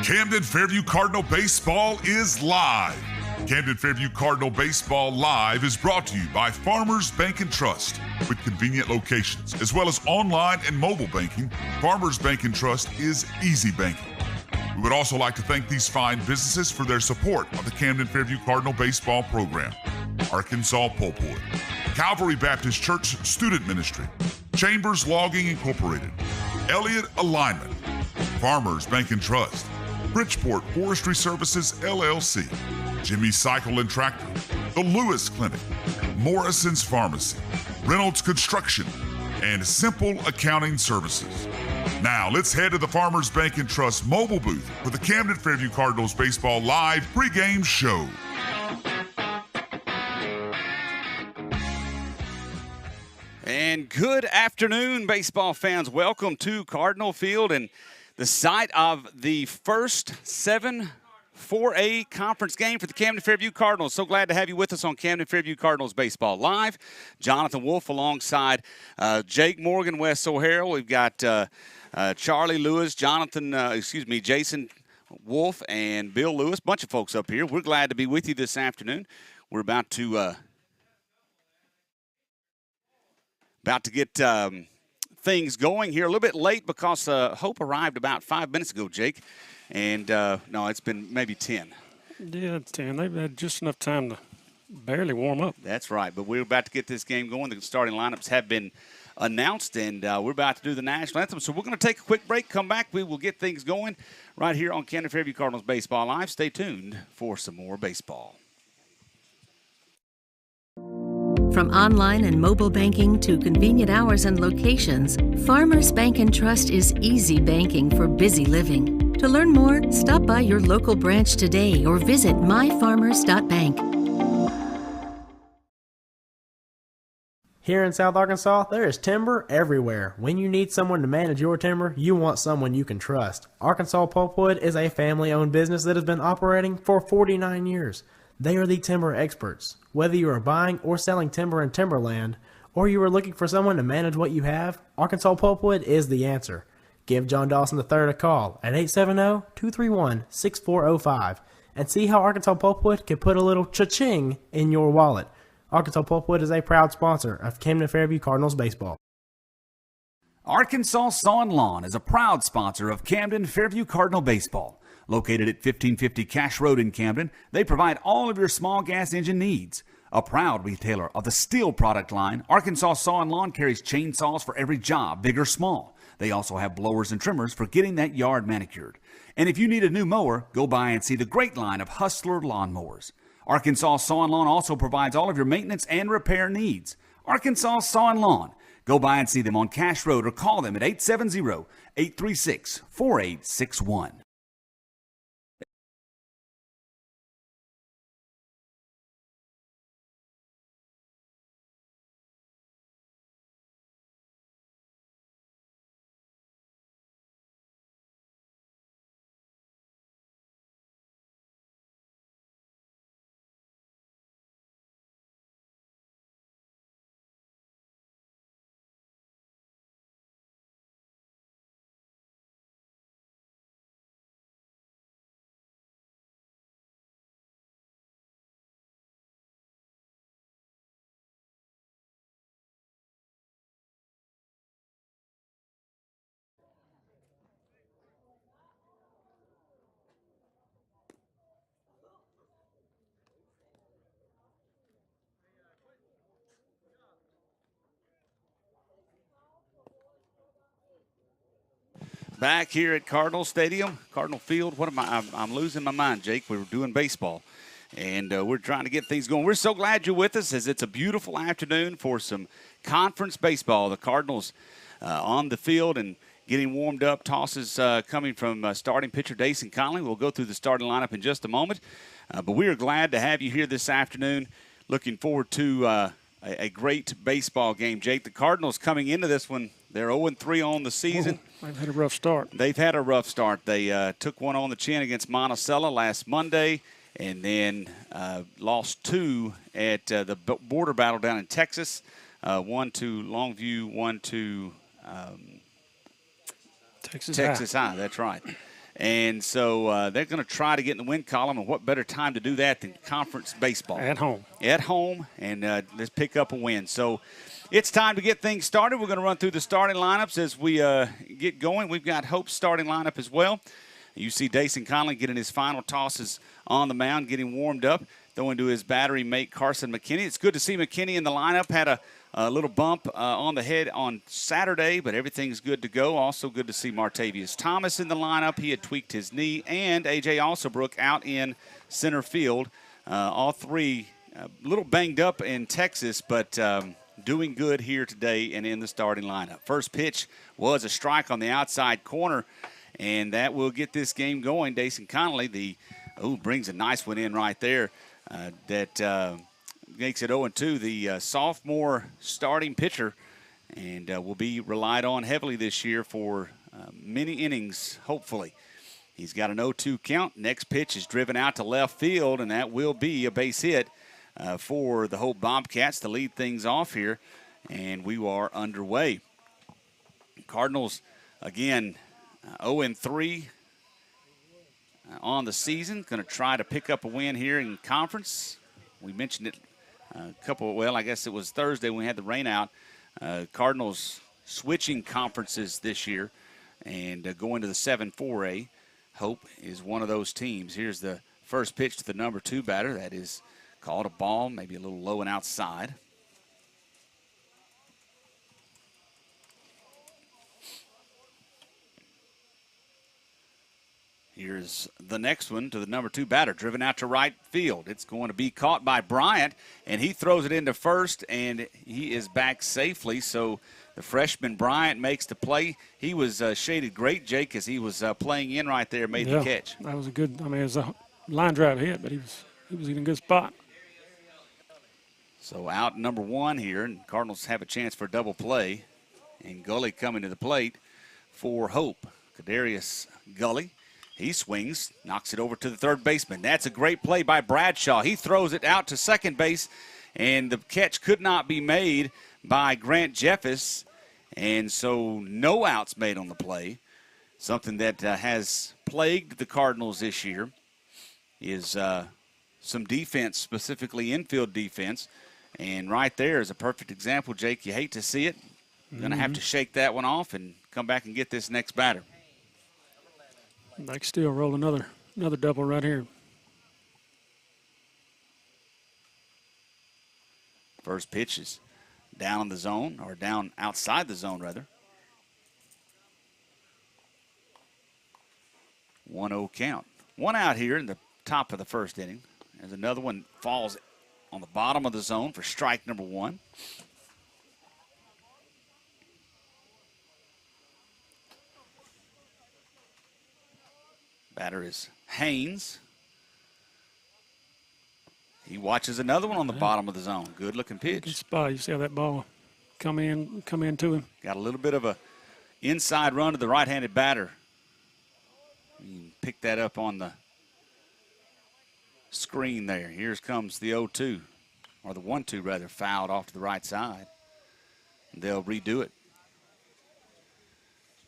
Camden Fairview Cardinal Baseball is live. Camden Fairview Cardinal Baseball Live is brought to you by Farmers Bank and Trust with convenient locations, as well as online and mobile banking. Farmers Bank and Trust is easy banking. We would also like to thank these fine businesses for their support of the Camden Fairview Cardinal Baseball program. Arkansas Pulpwood, Calvary Baptist Church Student Ministry, Chambers Logging Incorporated, Elliott Alignment, Farmers Bank and Trust, Bridgeport Forestry Services, LLC, Jimmy Cycle and Tractor, the Lewis Clinic, Morrison's Pharmacy, Reynolds Construction, and Simple Accounting Services. Now, let's head to the Farmers Bank and Trust mobile booth for the Camden Fairview Cardinals Baseball Live pregame show. And good afternoon, baseball fans. Welcome to Cardinal Field and the site of the first 4A conference game for the Camden Fairview Cardinals. So glad to have you with us on Camden Fairview Cardinals Baseball Live. Jonathan Wolf alongside Jake Morgan, Wes O'Hara. We've got Charlie Lewis, Jason Wolf, and Bill Lewis. Bunch of folks up here. We're glad to be with you this afternoon. We're about to get things going here a little bit late because Hope arrived about 5 minutes ago, Jake. And, no, it's been maybe 10. Yeah, it's 10. They've had just enough time to barely warm up. That's right. But we're about to get this game going. The starting lineups have been announced, and we're about to do the national anthem. So we're going to take a quick break, come back. We will get things going right here on Camden Fairview Cardinals Baseball Live. Stay tuned for some more baseball. From online and mobile banking to convenient hours and locations, Farmers Bank and Trust is easy banking for busy living. To learn more, stop by your local branch today or visit myfarmers.bank. Here in South Arkansas, there is timber everywhere. When you need someone to manage your timber, you want someone you can trust. Arkansas Pulpwood is a family-owned business that has been operating for 49 years. They are the timber experts. Whether you are buying or selling timber in timberland, or you are looking for someone to manage what you have, Arkansas Pulpwood is the answer. Give John Dawson III a call at 870-231-6405 and see how Arkansas Pulpwood can put a little cha-ching in your wallet. Arkansas Pulpwood is a proud sponsor of Camden Fairview Cardinals Baseball. Arkansas Saw & Lawn is a proud sponsor of Camden Fairview Cardinal Baseball. Located at 1550 Cash Road in Camden, they provide all of your small gas engine needs. A proud retailer of the steel product line, Arkansas Saw & Lawn carries chainsaws for every job, big or small. They also have blowers and trimmers for getting that yard manicured. And if you need a new mower, go by and see the great line of Hustler lawnmowers. Arkansas Saw & Lawn also provides all of your maintenance and repair needs. Arkansas Saw & Lawn. Go by and see them on Cash Road or call them at 870-836-4861. Back here at Cardinal Stadium, Cardinal Field. I'm losing my mind, Jake. We were doing baseball, and we're trying to get things going. We're so glad you're with us, as it's a beautiful afternoon for some conference baseball. The Cardinals on the field and getting warmed up. Tosses coming from starting pitcher Dason Conley. We'll go through the starting lineup in just a moment. But we are glad to have you here this afternoon. Looking forward to a great baseball game, Jake. The Cardinals coming into this one, they're 0-3 on the season. They've had a rough start. They've had a rough start. They took one on the chin against Monticello last Monday, and then lost two at the border battle down in Texas. One to Longview, one to Texas High. That's right. And so they're going to try to get in the win column, and what better time to do that than conference baseball? At home. At home, and let's pick up a win. So it's time to get things started. We're going to run through the starting lineups as we get going. We've got Hope's starting lineup as well. You see Dason Conley getting his final tosses on the mound, getting warmed up, throwing to his battery mate Carson McKinney. It's good to see McKinney in the lineup. Had a little bump on the head on Saturday, but everything's good to go. Also good to see Martavius Thomas in the lineup. He had tweaked his knee. And A.J. Alsobrook out in center field. All three a little banged up in Texas, but doing good here today and in the starting lineup. First pitch was a strike on the outside corner, and that will get this game going. Dason Connolly, brings a nice one in right there. That makes it 0-2. The sophomore starting pitcher, and will be relied on heavily this year for many innings, hopefully. He's got an 0-2 count. Next pitch is driven out to left field, and that will be a base hit for the Hope Bobcats to lead things off here, and we are underway. Cardinals, again, 0-3 on the season. Going to try to pick up a win here in conference. We mentioned it I guess it was Thursday when we had the rain out. Cardinals switching conferences this year and going to the 7-4A. Hope is one of those teams. Here's the first pitch to the number 2 batter. That is called a ball, maybe a little low and outside. Here's the next one to the number 2 batter, driven out to right field. It's going to be caught by Bryant, and he throws it into first, and he is back safely. So the freshman Bryant makes the play. He was shaded great, Jake, as he was playing in right there, made the catch. That was a good. It was a line drive hit, but he was in a good spot. So out number 1 here, and Cardinals have a chance for a double play. And Gully coming to the plate for Hope. Kadarius Gully. He swings, knocks it over to the third baseman. That's a great play by Bradshaw. He throws it out to second base, and the catch could not be made by Grant Jeffers. And so no outs made on the play. Something that has plagued the Cardinals this year is some defense, specifically infield defense. And right there is a perfect example, Jake. You hate to see it. You're going to have to shake that one off and come back and get this next batter. They can still roll another double right here. First pitch is down in the zone, or down outside the zone, rather. 1-0 count. One out here in the top of the first inning. As another one falls on the bottom of the zone for strike number 1. Batter is Haynes. He watches another one on the bottom of the zone. Good-looking pitch. Good spot. You see how that ball come into him. Got a little bit of a inside run to the right-handed batter. You can pick that up on the screen there. Here comes the 0-2, or the 1-2 rather, fouled off to the right side. And they'll redo it.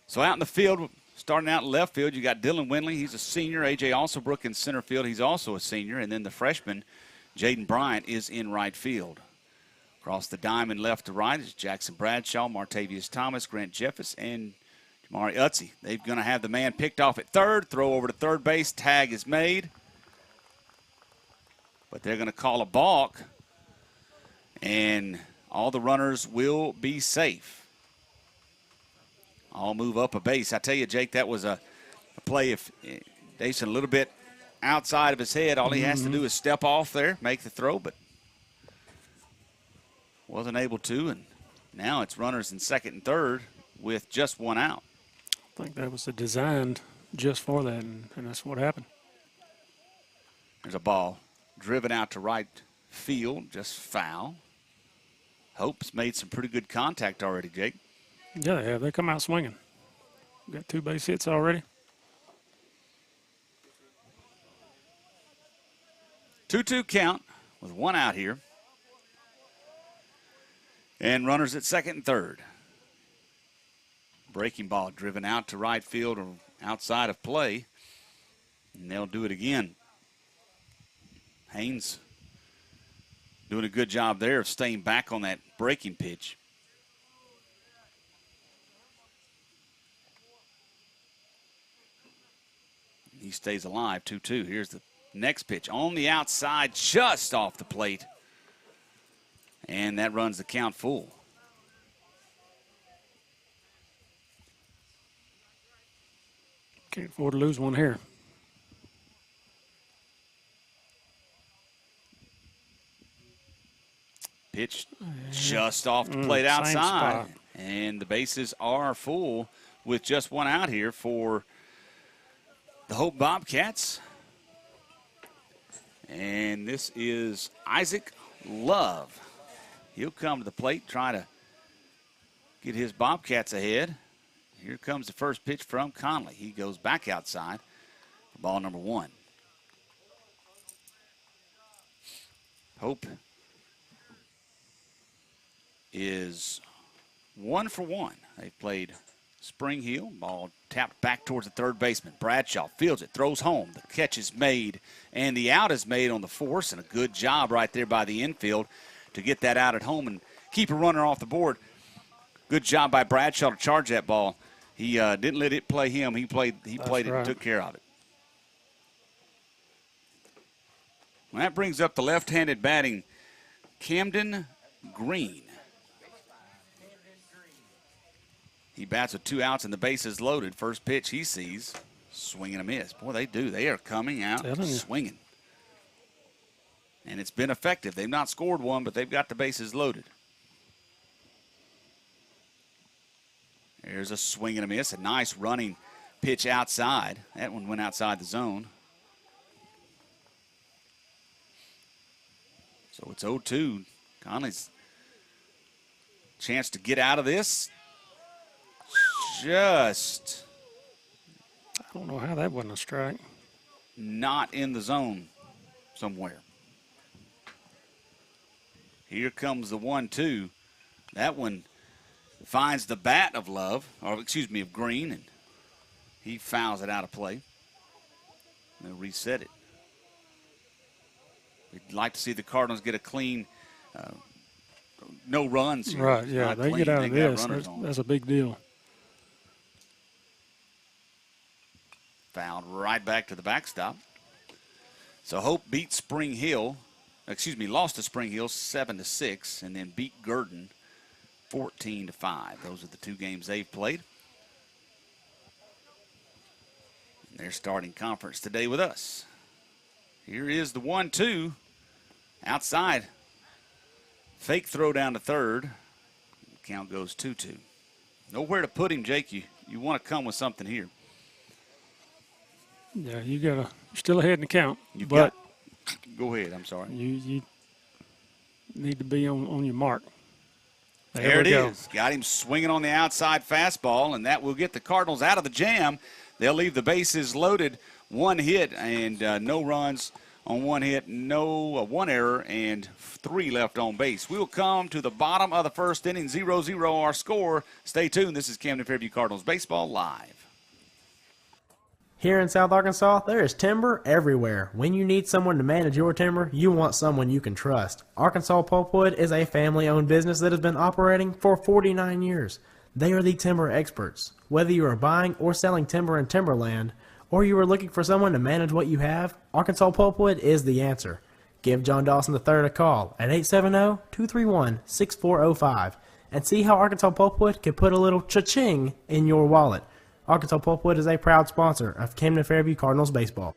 So out in the field, starting out in left field, you got Dylan Winley. He's a senior. A.J. Alsobrook in center field. He's also a senior. And then the freshman, Jaden Bryant, is in right field. Across the diamond left to right is Jackson Bradshaw, Martavius Thomas, Grant Jeffers, and Jamari Utze. They're going to have the man picked off at third, throw over to third base. Tag is made. But they're going to call a balk, and all the runners will be safe. I'll move up a base. I tell you, Jake, that was a play. If Dason a little bit outside of his head, all he has to do is step off there, make the throw, but wasn't able to. And now it's runners in second and third with just one out. I think that was designed just for that, and that's what happened. There's a ball driven out to right field, just foul. Hope's made some pretty good contact already, Jake. Yeah, they have. They come out swinging. Got 2 base hits already. 2-2 count with one out here. And runners at second and third. Breaking ball driven out to right field or outside of play. And they'll do it again. Haynes doing a good job there of staying back on that breaking pitch. He stays alive, 2-2. Here's the next pitch on the outside, just off the plate. And that runs the count full. Can't afford to lose one here. Pitch just off the plate outside. And the bases are full with just one out here for the Hope Bobcats. And this is Isaac Love. He'll come to the plate, try to get his Bobcats ahead. Here comes the first pitch from Conley. He goes back outside for ball number 1. Hope is 1 for 1. They played Spring Hill. Ball tapped back towards the third baseman. Bradshaw fields it, throws home. The catch is made, and the out is made on the force, and a good job right there by the infield to get that out at home and keep a runner off the board. Good job by Bradshaw to charge that ball. He didn't let it play him. He played it and took care of it. Well, that brings up the left-handed batting Camden Green. He bats with 2 outs and the bases loaded. First pitch he sees, swing and a miss. Boy, they do. They are coming out swinging. And it's been effective. They've not scored one, but they've got the bases loaded. There's a swing and a miss. A nice running pitch outside. That one went outside the zone. So it's 0-2. Conley's chance to get out of this. Just, I don't know how that wasn't a strike. Not in the zone somewhere. Here comes the 1-2. That one finds the bat of Love, or excuse me, of Green, and he fouls it out of play. They'll reset it. We'd like to see the Cardinals get a clean, no runs here. Right, yeah, they get out of this. That's a big deal. Fouled right back to the backstop. So Hope beat Spring Hill, lost to Spring Hill 7-6, and then beat Gurdon 14-5. Those are the 2 games they've played. And they're starting conference today with us. Here is the 1-2. Outside. Fake throw down to third. The count goes 2-2. Nowhere to put him, Jake. You want to come with something here. Yeah, you're still ahead in the count. Go ahead, I'm sorry. You need to be on your mark. There it is. Got him swinging on the outside fastball, and that will get the Cardinals out of the jam. They'll leave the bases loaded. 1 hit and no runs on 1 hit, one error, and 3 left on base. We will come to the bottom of the first inning, 0-0 our score. Stay tuned. This is Camden Fairview Cardinals Baseball Live. Here in South Arkansas, there is timber everywhere. When you need someone to manage your timber, you want someone you can trust. Arkansas Pulpwood is a family-owned business that has been operating for 49 years. They are the timber experts. Whether you are buying or selling timber in timberland, or you are looking for someone to manage what you have, Arkansas Pulpwood is the answer. Give John Dawson III a call at 870-231-6405 and see how Arkansas Pulpwood can put a little cha-ching in your wallet. Arkansas Pulpwood is a proud sponsor of Camden Fairview Cardinals baseball.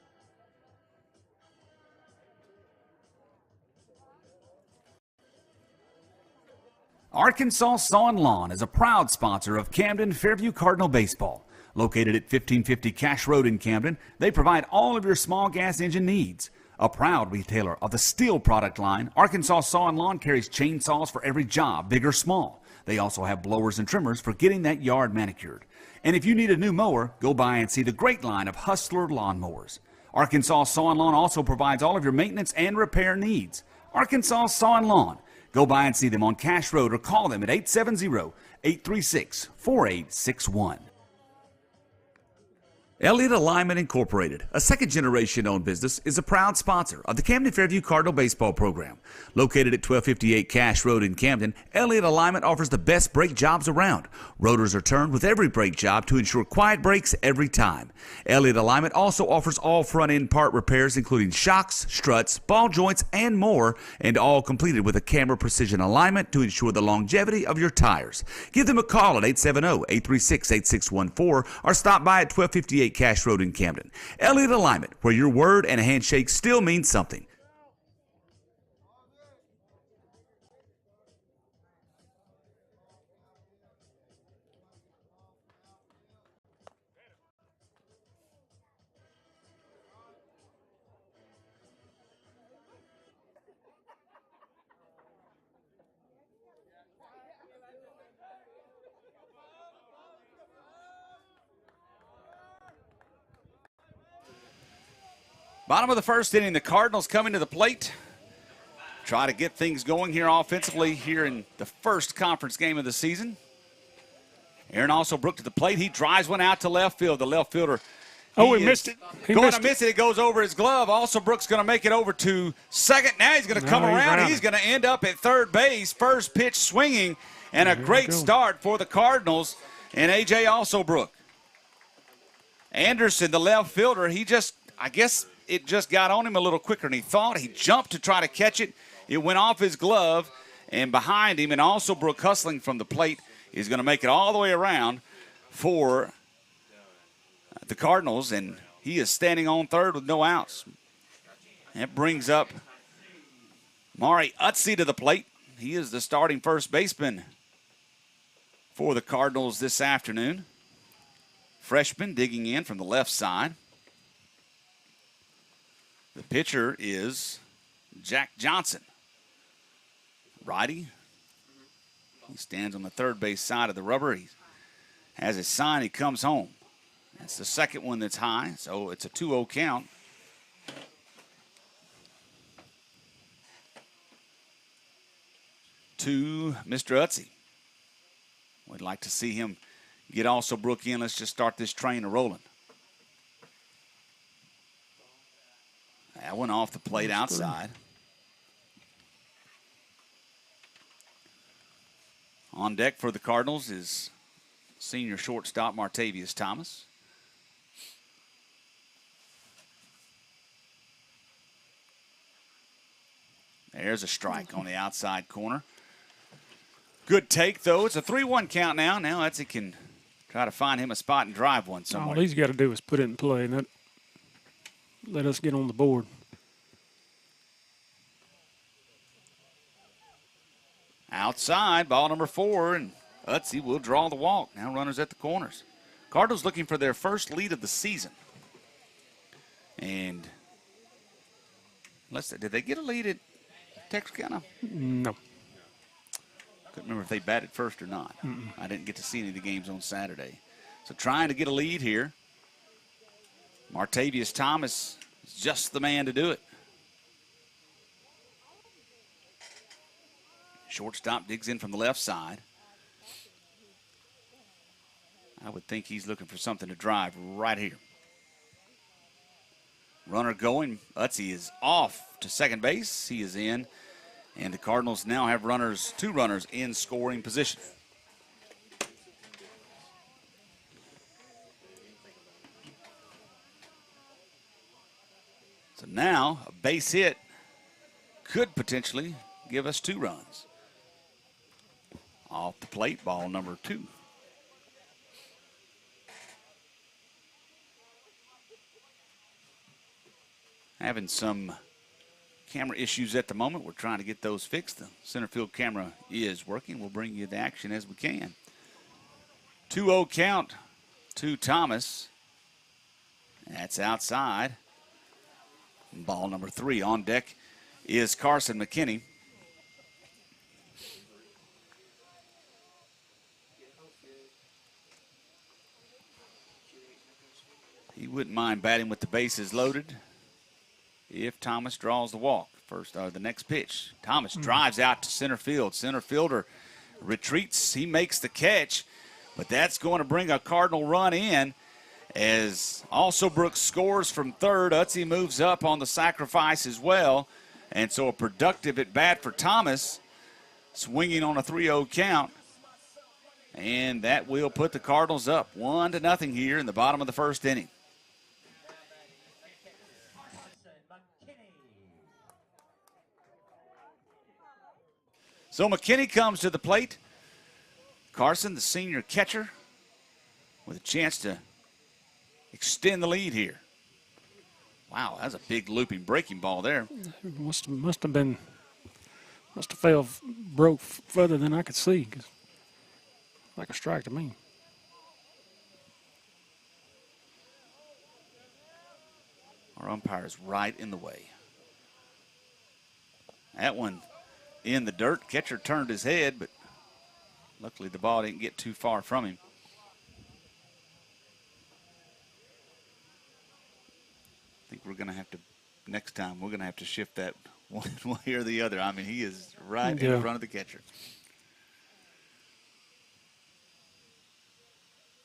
Arkansas Sawn Lawn is a proud sponsor of Camden Fairview Cardinal baseball. Located at 1550 Cash Road in Camden, they provide all of your small gas engine needs. A proud retailer of the steel product line, Arkansas Sawn Lawn carries chainsaws for every job, big or small. They also have blowers and trimmers for getting that yard manicured. And if you need a new mower, go by and see the great line of Hustler lawnmowers. Arkansas Sawn Lawn also provides all of your maintenance and repair needs. Arkansas Sawn Lawn. Go by and see them on Cash Road or call them at 870-836-4861. Elliott Alignment Incorporated, a second-generation owned business, is a proud sponsor of the Camden Fairview Cardinal baseball program. Located at 1258 Cash Road in Camden, Elliott Alignment offers the best brake jobs around. Rotors are turned with every brake job to ensure quiet brakes every time. Elliott Alignment also offers all front-end part repairs, including shocks, struts, ball joints, and more, and all completed with a camera precision alignment to ensure the longevity of your tires. Give them a call at 870-836-8614 or stop by at 1258 Cash Road in Camden. Elliott Alignment, where your word and a handshake still means something. Bottom of the first inning, the Cardinals coming to the plate. Try to get things going here offensively here in the first conference game of the season. Aaron Alsobrook to the plate. He drives one out to left field. The left fielder. He missed it. He going to miss it. It goes over his glove. Alsobrook's going to make it over to second. Now he's going to come around. He's going to end up at third base. First pitch swinging, and a great start for the Cardinals and A.J. Alsobrook. Anderson, the left fielder, I guess it just got on him a little quicker than he thought. He jumped to try to catch it. It went off his glove, and behind him, and Alsobrook hustling from the plate is going to make it all the way around for the Cardinals, and he is standing on third with no outs. That brings up Mari Utsi to the plate. He is the starting first baseman for the Cardinals this afternoon. Freshman digging in from the left side. The pitcher is Jack Johnson. Righty. He stands on the third base side of the rubber. He has his sign. He comes home. That's the second one that's high, so it's a 2-0 count. To Mr. Utsi. We'd like to see him get Alsobrook in. Let's just start this train rolling. That one off the plate outside. On deck for the Cardinals is senior shortstop Martavius Thomas. There's a strike on the outside corner. Good take, though. It's a 3-1 count now. Now Utsi can try to find him a spot and drive one somewhere. All he's got to do is put it in play, and let us get on the board. Outside, ball number 4, and Utsi will draw the walk. Now runners at the corners. Cardinals looking for their first lead of the season. And did they get a lead at Texarkana? No. Couldn't remember if they batted first or not. I didn't get to see any of the games on Saturday. So trying to get a lead here. Martavius Thomas is just the man to do it. Shortstop digs in from the left side. I would think he's looking for something to drive right here. Runner going. Utsi is off to second base. He is in. And the Cardinals now have two runners in scoring position. So now a base hit could potentially give us 2 runs. Off the plate, ball number 2. Having some camera issues at the moment. We're trying to get those fixed. The center field camera is working. We'll bring you the action as we can. 2-0 count to Thomas. That's outside. Ball number 3 on deck is Carson McKinney. He wouldn't mind batting with the bases loaded if Thomas draws the walk. The next pitch. Thomas drives out to center field. Center fielder retreats. He makes the catch, but that's going to bring a Cardinal run in As also Brooks scores from third, Utze moves up on the sacrifice as well. And so a productive at bat for Thomas, swinging on a 3-0 count. And that will put the Cardinals up 1-0 here in the bottom of the first inning. So McKinney comes to the plate. Carson, the senior catcher, with a chance to extend the lead here. Wow, that's a big looping breaking ball there. Must have failed, broke further than I could see. Like a strike to me. Our umpire is right in the way. That one in the dirt. Catcher turned his head, but luckily the ball didn't get too far from him. I think we're going to have to, next time, we're going to have to shift that one way or the other. I mean, he is right in front of the catcher.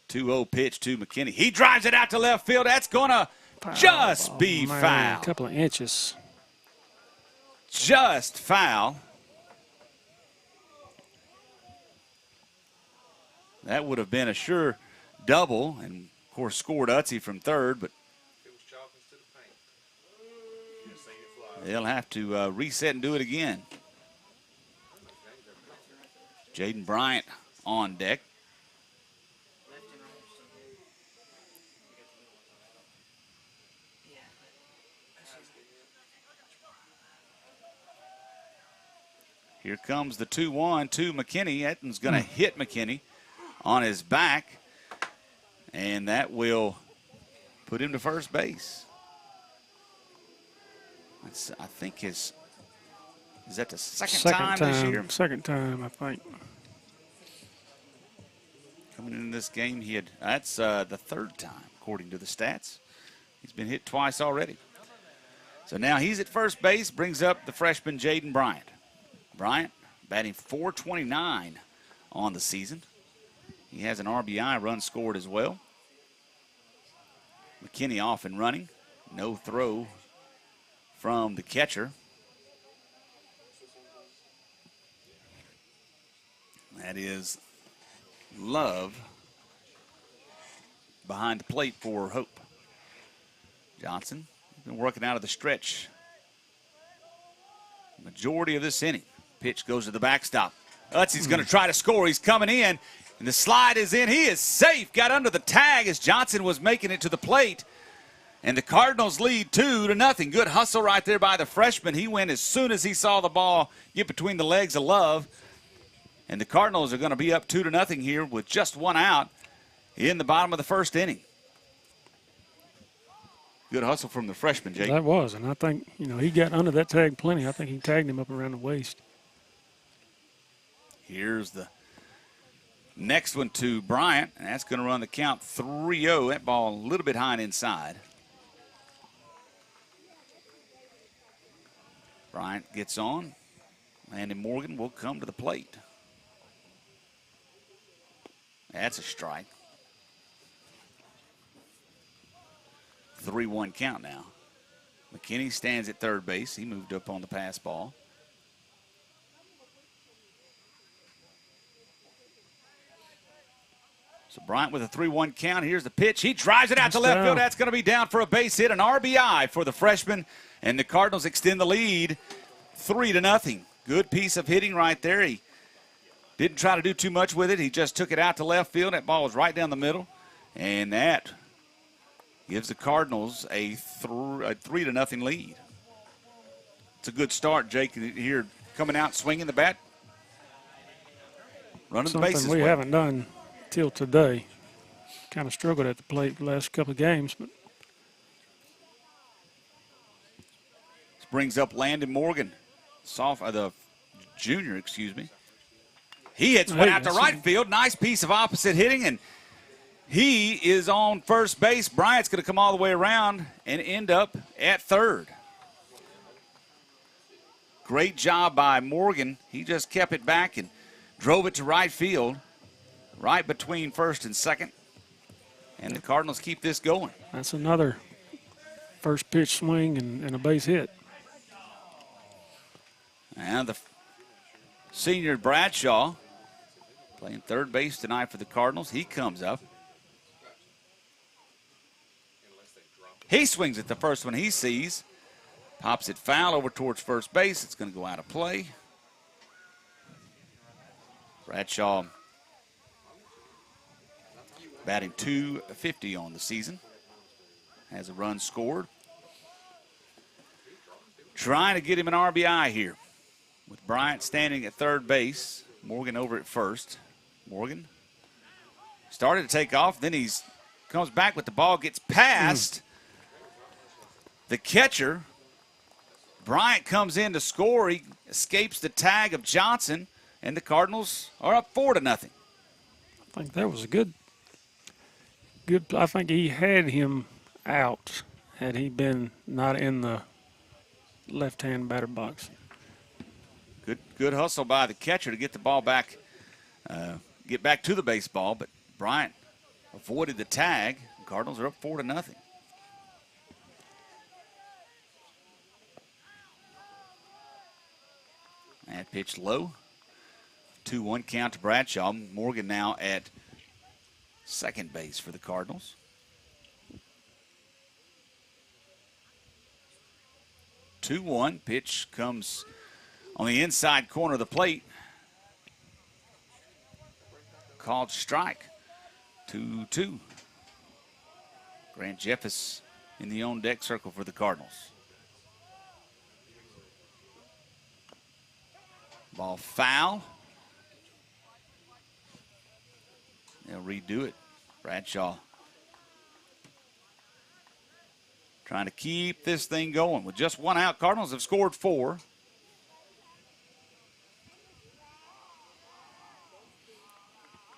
2-0 pitch to McKinney. He drives it out to left field. That's going to just be foul. A couple of inches. Just foul. That would have been a sure double, and of course scored Utze from third, but they'll have to reset and do it again. Jaden Bryant on deck. Here comes the 2-1 to McKinney. Etton's going to hit McKinney on his back, and that will put him to first base. I think is that the second time this year? Second time, I think. Coming into this game, that's the third time, according to the stats. He's been hit twice already. So now he's at first base, brings up the freshman Jaden Bryant. Bryant batting .429 on the season. He has an RBI run scored as well. McKinney off and running. No throw from the catcher. That is Love behind the plate for Hope. Johnson has been working out of the stretch majority of this inning. Pitch goes to the backstop. Utze's going to try to score. He's coming in, and the slide is in. He is safe. Got under the tag as Johnson was making it to the plate. And the Cardinals lead 2-0. Good hustle right there by the freshman. He went as soon as he saw the ball get between the legs of Love. And the Cardinals are going to be up 2-0 here with just one out in the bottom of the first inning. Good hustle from the freshman, Jake. That was, and I think, he got under that tag plenty. I think he tagged him up around the waist. Here's the next one to Bryant, and that's going to run the count 3-0. That ball a little bit high and inside. Bryant gets on. Landon Morgan will come to the plate. That's a strike. 3-1 count now. McKinney stands at third base. He moved up on the pass ball. So Bryant with a 3-1 count. Here's the pitch. He drives it out to left field. That's going to be down for a base hit, an RBI for the freshman. And the Cardinals extend the lead 3-0. Good piece of hitting right there. He didn't try to do too much with it. He just took it out to left field. That ball was right down the middle. And that gives the Cardinals a 3-0 lead. It's a good start, Jake, here coming out swinging the bat. Running the bases. Something we haven't done till today. Kind of struggled at the plate the last couple of games. But this brings up Landon Morgan, the junior, excuse me. He hits one out to right field. Nice piece of opposite hitting, and he is on first base. Bryant's going to come all the way around and end up at third. Great job by Morgan. He just kept it back and drove it to right field, right between first and second. And the Cardinals keep this going. That's another first pitch swing and a base hit. And the senior Bradshaw playing third base tonight for the Cardinals. He comes up. He swings at the first one he sees. Pops it foul over towards first base. It's going to go out of play. Bradshaw batting .250 on the season. Has a run scored. Trying to get him an RBI here. With Bryant standing at third base. Morgan over at first. Morgan started to take off. Then he comes back with the ball. Gets past the catcher. Bryant comes in to score. He escapes the tag of Johnson. And the Cardinals are up 4-0. I think that was a good. I think he had him out had he been not in the left-hand batter box. Good hustle by the catcher to get the ball back, get back to the baseball. But Bryant avoided the tag. The Cardinals are up 4-0. And pitch low. 2-1 count to Bradshaw. Morgan now at second base for the Cardinals. Two-one. Pitch comes on the inside corner of the plate. Called strike. 2-2. Grant Jeffers in the on-deck circle for the Cardinals. Ball foul. They'll redo it. Bradshaw trying to keep this thing going. With just one out, Cardinals have scored 4.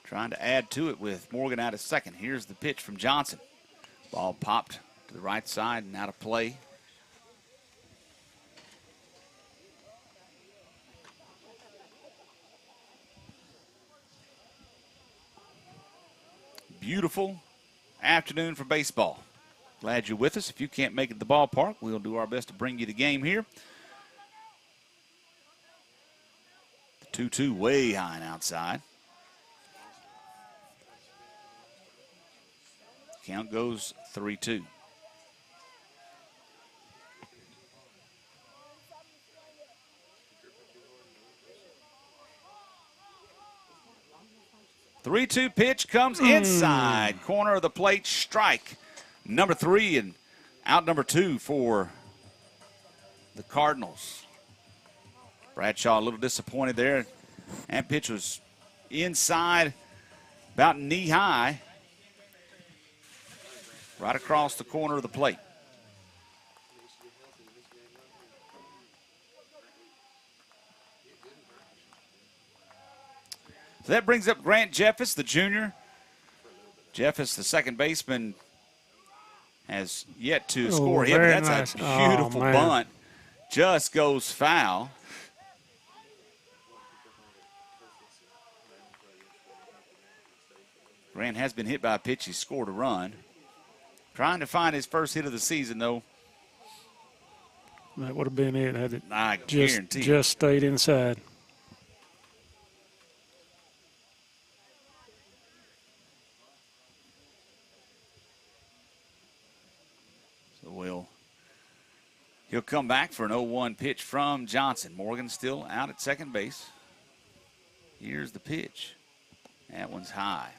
Trying to add to it with Morgan out of second. Here's the pitch from Johnson. Ball popped to the right side and out of play. Beautiful afternoon for baseball. Glad you're with us. If you can't make it to the ballpark, we'll do our best to bring you the game here. The 2-2 way high and outside. Count goes 3-2. The 3-2 pitch comes inside. Corner of the plate, strike. Number 3 and out number 2 for the Cardinals. Bradshaw a little disappointed there. That pitch was inside, about knee high. Right across the corner of the plate. So that brings up Grant Jeffers, the junior. Jeffers, the second baseman, has yet to score hit. That's nice. A beautiful bunt. Just goes foul. Grant has been hit by a pitch. He scored a run. Trying to find his first hit of the season, though. That would have been it had it I guarantee just stayed inside. So he'll come back for an 0-1 pitch from Johnson. Morgan still out at second base. Here's the pitch. That one's high.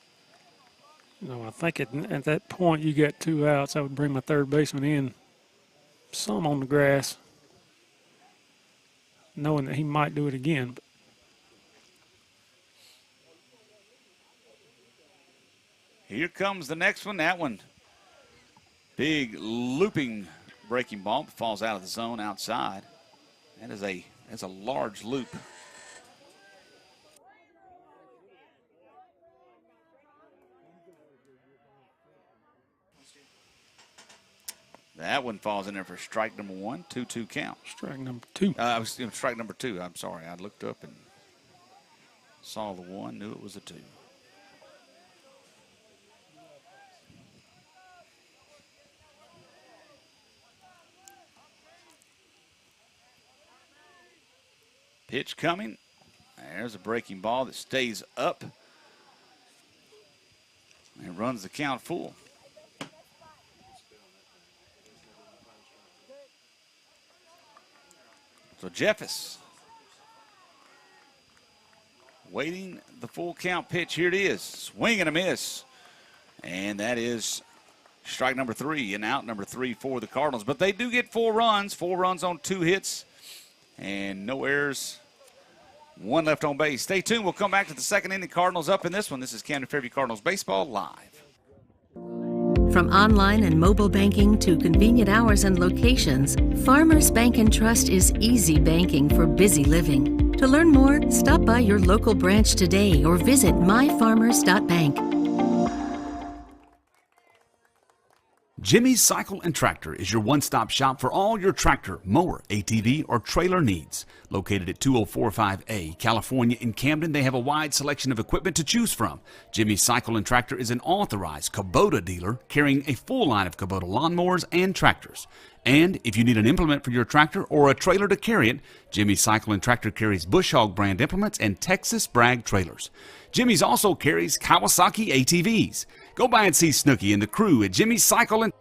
No, I think at that point you got 2 outs. I would bring my third baseman in, some on the grass, knowing that he might do it again. Here comes the next one. That one, big looping breaking ball, falls out of the zone outside. That's a large loop. That one falls in there for strike number 1, 2-2 count. Strike number 2. Strike number 2. I'm sorry. I looked up and saw the 1, knew it was a 2. Pitch coming. There's a breaking ball that stays up. And runs the count full. So Jeffis waiting the full count pitch. Here it is. Swing and a miss. And that is strike number 3 and out number 3 for the Cardinals. But they do get 4 runs. 4 runs on 2 hits. And no errors. 1 left on base. Stay tuned. We'll come back to the second inning. Cardinals up in this one. This is Camden Fairview Cardinals Baseball Live. From online and mobile banking to convenient hours and locations, Farmers Bank and Trust is easy banking for busy living. To learn more, stop by your local branch today or visit myfarmers.bank. Jimmy's Cycle and Tractor is your one-stop shop for all your tractor, mower, ATV, or trailer needs. Located at 2045A, California in Camden, they have a wide selection of equipment to choose from. Jimmy's Cycle and Tractor is an authorized Kubota dealer carrying a full line of Kubota lawnmowers and tractors. And if you need an implement for your tractor or a trailer to carry it, Jimmy's Cycle and Tractor carries Bush Hog brand implements and Texas Bragg trailers. Jimmy's also carries Kawasaki ATVs. Go by and see Snooky and the crew at Jimmy's Cycle and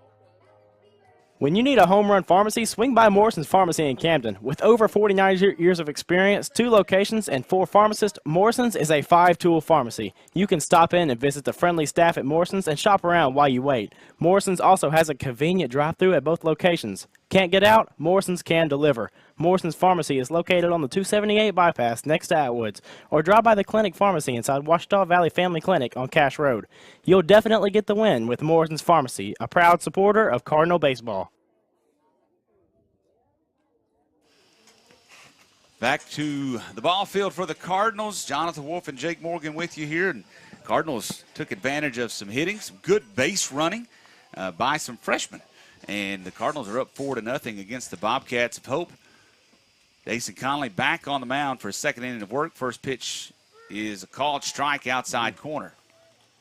When you need a home run pharmacy, swing by Morrison's Pharmacy in Camden. With over 49 years of experience, 2 locations, and 4 pharmacists, Morrison's is a 5-tool pharmacy. You can stop in and visit the friendly staff at Morrison's and shop around while you wait. Morrison's also has a convenient drive-thru at both locations. Can't get out? Morrison's can deliver. Morrison's Pharmacy is located on the 278 bypass next to Atwoods, or drop by the Clinic Pharmacy inside Washita Valley Family Clinic on Cash Road. You'll definitely get the win with Morrison's Pharmacy, a proud supporter of Cardinal baseball. back to the ball field for the Cardinals. Jonathan Wolf and Jake Morgan with you here. And Cardinals took advantage of some hitting, some good base running by some freshmen. And the Cardinals are up 4-0 against the Bobcats of Hope. Jason Conley back on the mound for a second inning of work. First pitch is a called strike outside corner.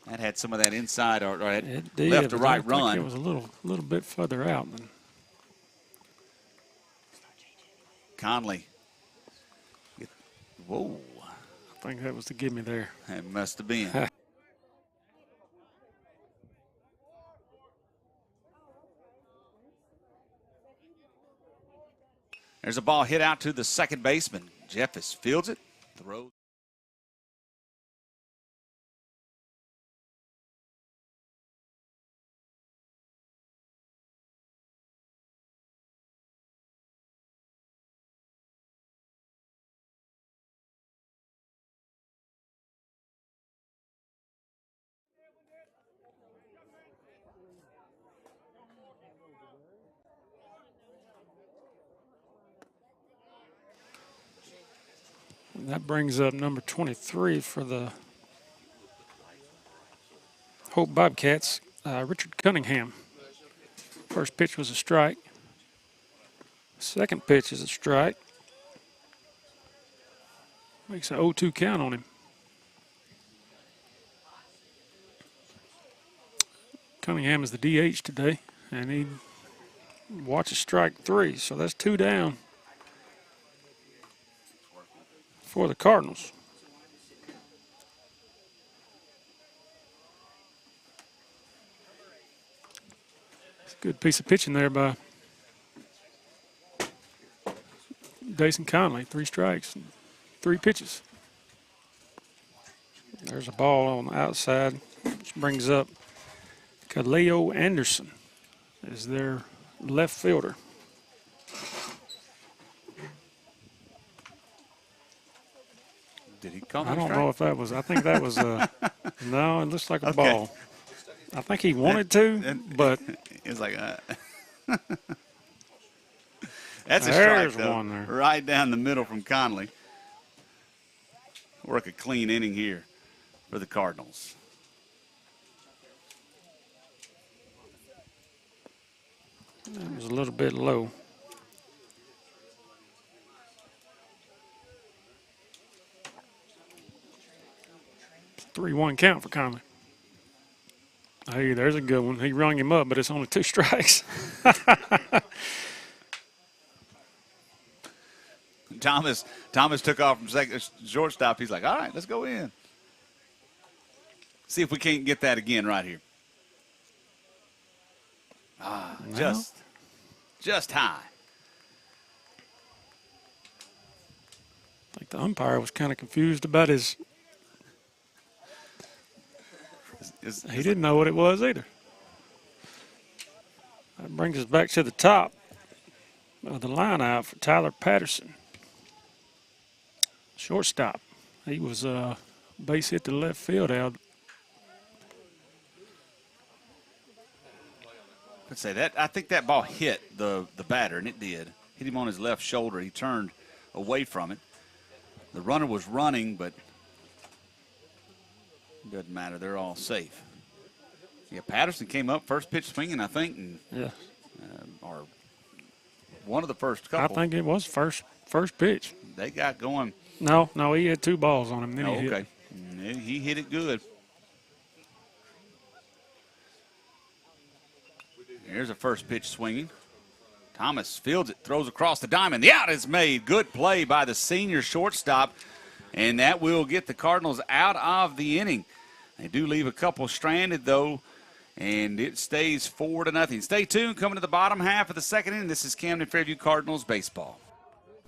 That had some of that inside or left to right run. It was a little bit further out. Conley. Whoa. I think that was the gimme there. It must have been. There's a ball hit out to the second baseman. Jeffis fields it, throws. That brings up number 23 for the Hope Bobcats, Richard Cunningham. First pitch was a strike. Second pitch is a strike. Makes an 0-2 count on him. Cunningham is the DH today, and he watches strike 3, so that's 2 down for the Cardinals. It's a good piece of pitching there by Jason Conley. 3 strikes, 3 pitches. There's a ball on the outside, which brings up Kaleo Anderson as their left fielder. Did he come? I don't know if that was. I think that was a. No, it looks like a ball. I think he wanted to, but it's like that's a strike, though. One there. Right down the middle from Conley. Work a clean inning here for the Cardinals. That was a little bit low. 3-1 count for Conley. Hey, there's a good one. He rung him up, but it's only 2 strikes. Thomas took off from second shortstop. He's like, all right, let's go in. See if we can't get that again right here. Just high. I think the umpire was kind of confused about his. He didn't know what it was either. That brings us back to the top of the line out for Tyler Patterson. Shortstop. He was base hit to left field out. Let's say that. I think that ball hit the batter, and it did. Hit him on his left shoulder. He turned away from it. The runner was running, but it doesn't matter. They're all safe. Yeah, Patterson came up first pitch swinging, I think, and or one of the first couple. I think it was first pitch. They got going. No, he had 2 balls on him. Then he hit. He hit it good. Here's a first pitch swinging. Thomas fields it, throws across the diamond. The out is made. Good play by the senior shortstop, and that will get the Cardinals out of the inning. They do leave a couple stranded, though, and it stays 4-0. Stay tuned. Coming to the bottom half of the second inning, this is Camden Fairview Cardinals baseball.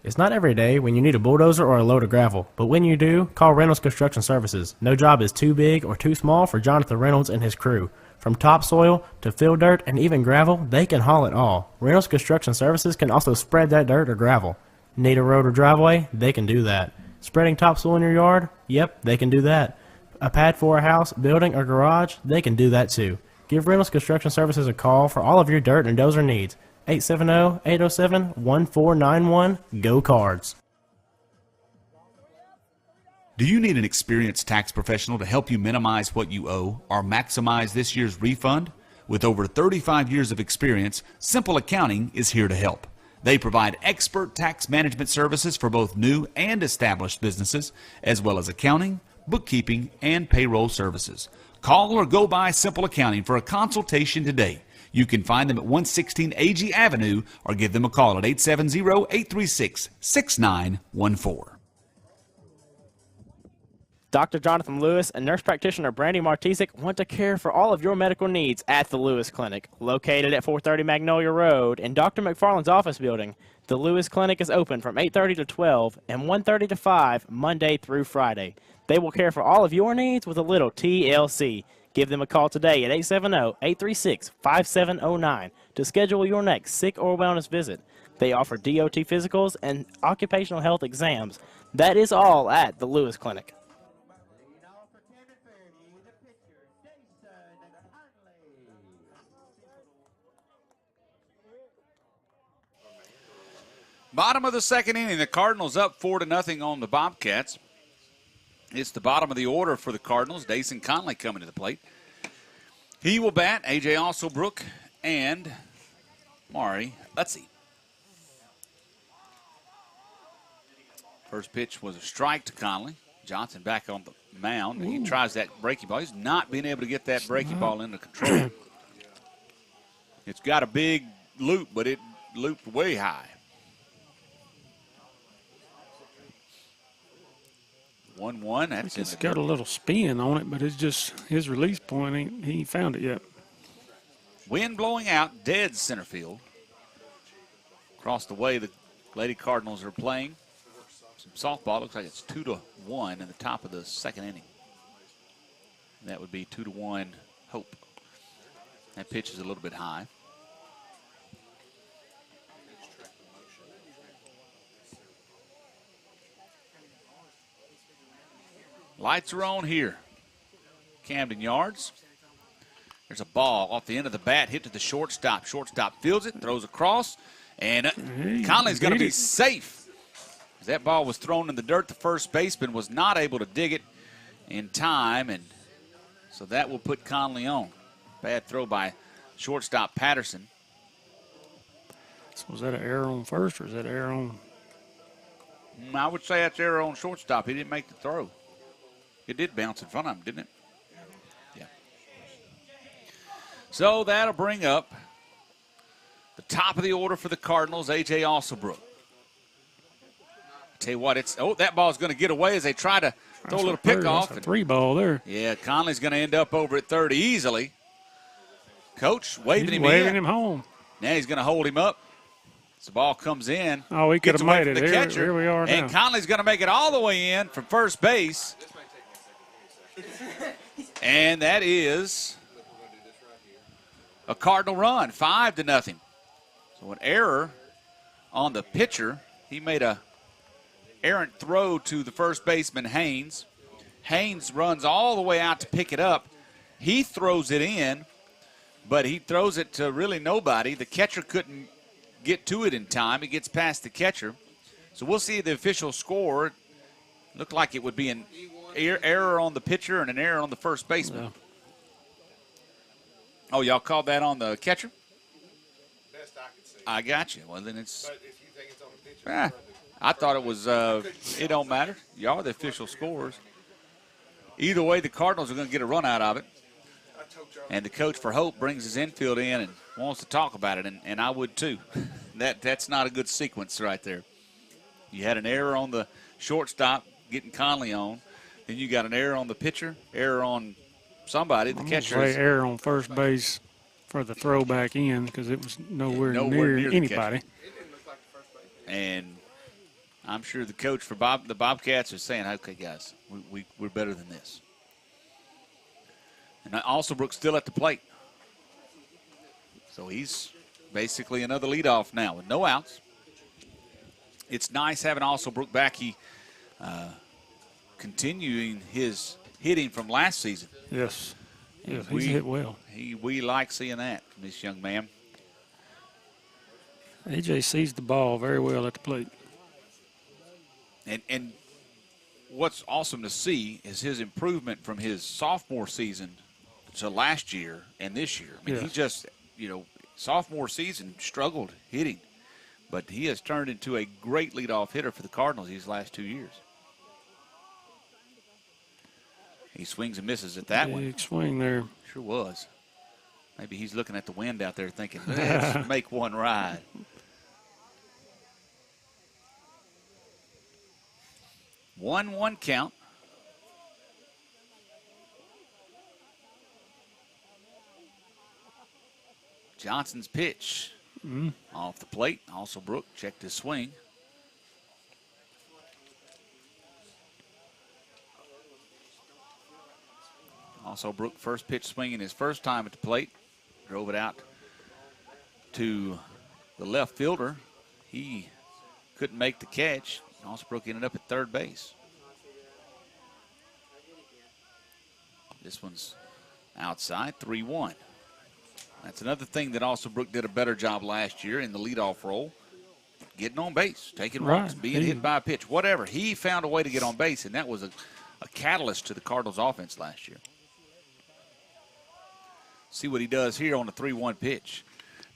It's not every day when you need a bulldozer or a load of gravel, but when you do, call Reynolds Construction Services. No job is too big or too small for Jonathan Reynolds and his crew. From topsoil to field dirt and even gravel, they can haul it all. Reynolds Construction Services can also spread that dirt or gravel. Need a road or driveway? They can do that. Spreading topsoil in your yard? Yep, they can do that. A pad for a house, building, or garage? They can do that too. Give Reynolds Construction Services a call for all of your dirt and dozer needs. 870-807-1491. Go Cards. Do you need an experienced tax professional to help you minimize what you owe or maximize this year's refund? With over 35 years of experience, Simple Accounting is here to help. They provide expert tax management services for both new and established businesses, as well as accounting, bookkeeping, and payroll services. Call or go by Simple Accounting for a consultation today. You can find them at 116 AG Avenue or give them a call at 870-836-6914. Dr. Jonathan Lewis and nurse practitioner Brandy Martisic want to care for all of your medical needs at the Lewis Clinic. Located at 430 Magnolia Road in Dr. McFarland's office building, the Lewis Clinic is open from 8:30 to 12 and 1:30 to 5 Monday through Friday. They will care for all of your needs with a little TLC. Give them a call today at 870-836-5709 to schedule your next sick or wellness visit. They offer DOT physicals and occupational health exams. That is all at the Lewis Clinic. Bottom of the second inning, the Cardinals up 4-0 on the Bobcats. It's the bottom of the order for the Cardinals. Dason Conley coming to the plate. He will bat. A.J. Alsobrook and Mari Utsi. First pitch was a strike to Conley. Johnson back on the mound. He tries that breaking ball. He's not being able to get that breaking ball into control. It's got a big loop, but it looped way high. 1-1. That's it's got a little spin on it, but it's just his release point. He ain't found it yet. Wind blowing out, dead center field. Across the way, the Lady Cardinals are playing some softball. Looks like it's 2-1 in the top of the second inning. And that would be 2-1 Hope. That pitch is a little bit high. Lights are on here. Camden Yards. There's a ball off the end of the bat, hit to the shortstop. Shortstop fields it, throws across, and Conley's going to be safe. As that ball was thrown in the dirt, the first baseman was not able to dig it in time, and so that will put Conley on. Bad throw by shortstop Patterson. So was that an error on first, or is that an error on? I would say that's error on shortstop. He didn't make the throw. It did bounce in front of him, didn't it? Yeah. So that'll bring up the top of the order for the Cardinals, A.J. Alsobrook. Tell you what, that ball's going to get away as they try to throw a little pick off. That's a 3 ball there. Yeah, Conley's going to end up over at third easily. Coach waving him home. Now he's going to hold him up. As the ball comes in. Oh, he could have made it. Here we are now. And Conley's going to make it all the way in from first base. And that is a Cardinal run, 5-0. So an error on the pitcher. He made a errant throw to the first baseman, Haynes. Haynes runs all the way out to pick it up. He throws it in, but he throws it to really nobody. The catcher couldn't get to it in time. It gets past the catcher. So we'll see the official score. Looked like it would be an error on the pitcher and an error on the first baseman. Yeah. Oh, y'all called that on the catcher? Best I could see. I got you. Well, then it's. But if you think it's on the pitcher, I thought it was. It don't matter. Y'all are the official scorers. Either way, the Cardinals are going to get a run out of it. And the coach for Hope brings his infield in and wants to talk about it, and I would too. That's not a good sequence right there. You had an error on the shortstop getting Conley on. Then you got an error on the pitcher, error on somebody. The catcher. Error on first base for the throw back in because it was nowhere near anybody. And I'm sure the coach for the Bobcats is saying, okay, guys, we're better than this. And Alsobrook's still at the plate. So he's basically another leadoff now with no outs. It's nice having Alsobrook back. He continuing his hitting from last season. Yes. Yes, he's hit well. We like seeing that from this young man. AJ sees the ball very well at the plate. And what's awesome to see is his improvement from his sophomore season to last year and this year. I mean, yes. He just, sophomore season struggled hitting, but he has turned into a great leadoff hitter for the Cardinals these last 2 years. He swings and misses at that one. Big swing there. Sure was. Maybe he's looking at the wind out there thinking, let's make one ride. One count. Johnson's pitch off the plate. Alsobrook checked his swing. Alsobrook first pitch swinging his first time at the plate. Drove it out to the left fielder. He couldn't make the catch. Alsobrook ended up at third base. This one's outside, 3-1. That's another thing that Alsobrook did a better job last year in the leadoff role. Getting on base, taking walks, being hit by a pitch, whatever. He found a way to get on base, and that was a catalyst to the Cardinals' offense last year. See what he does here on the 3-1 pitch.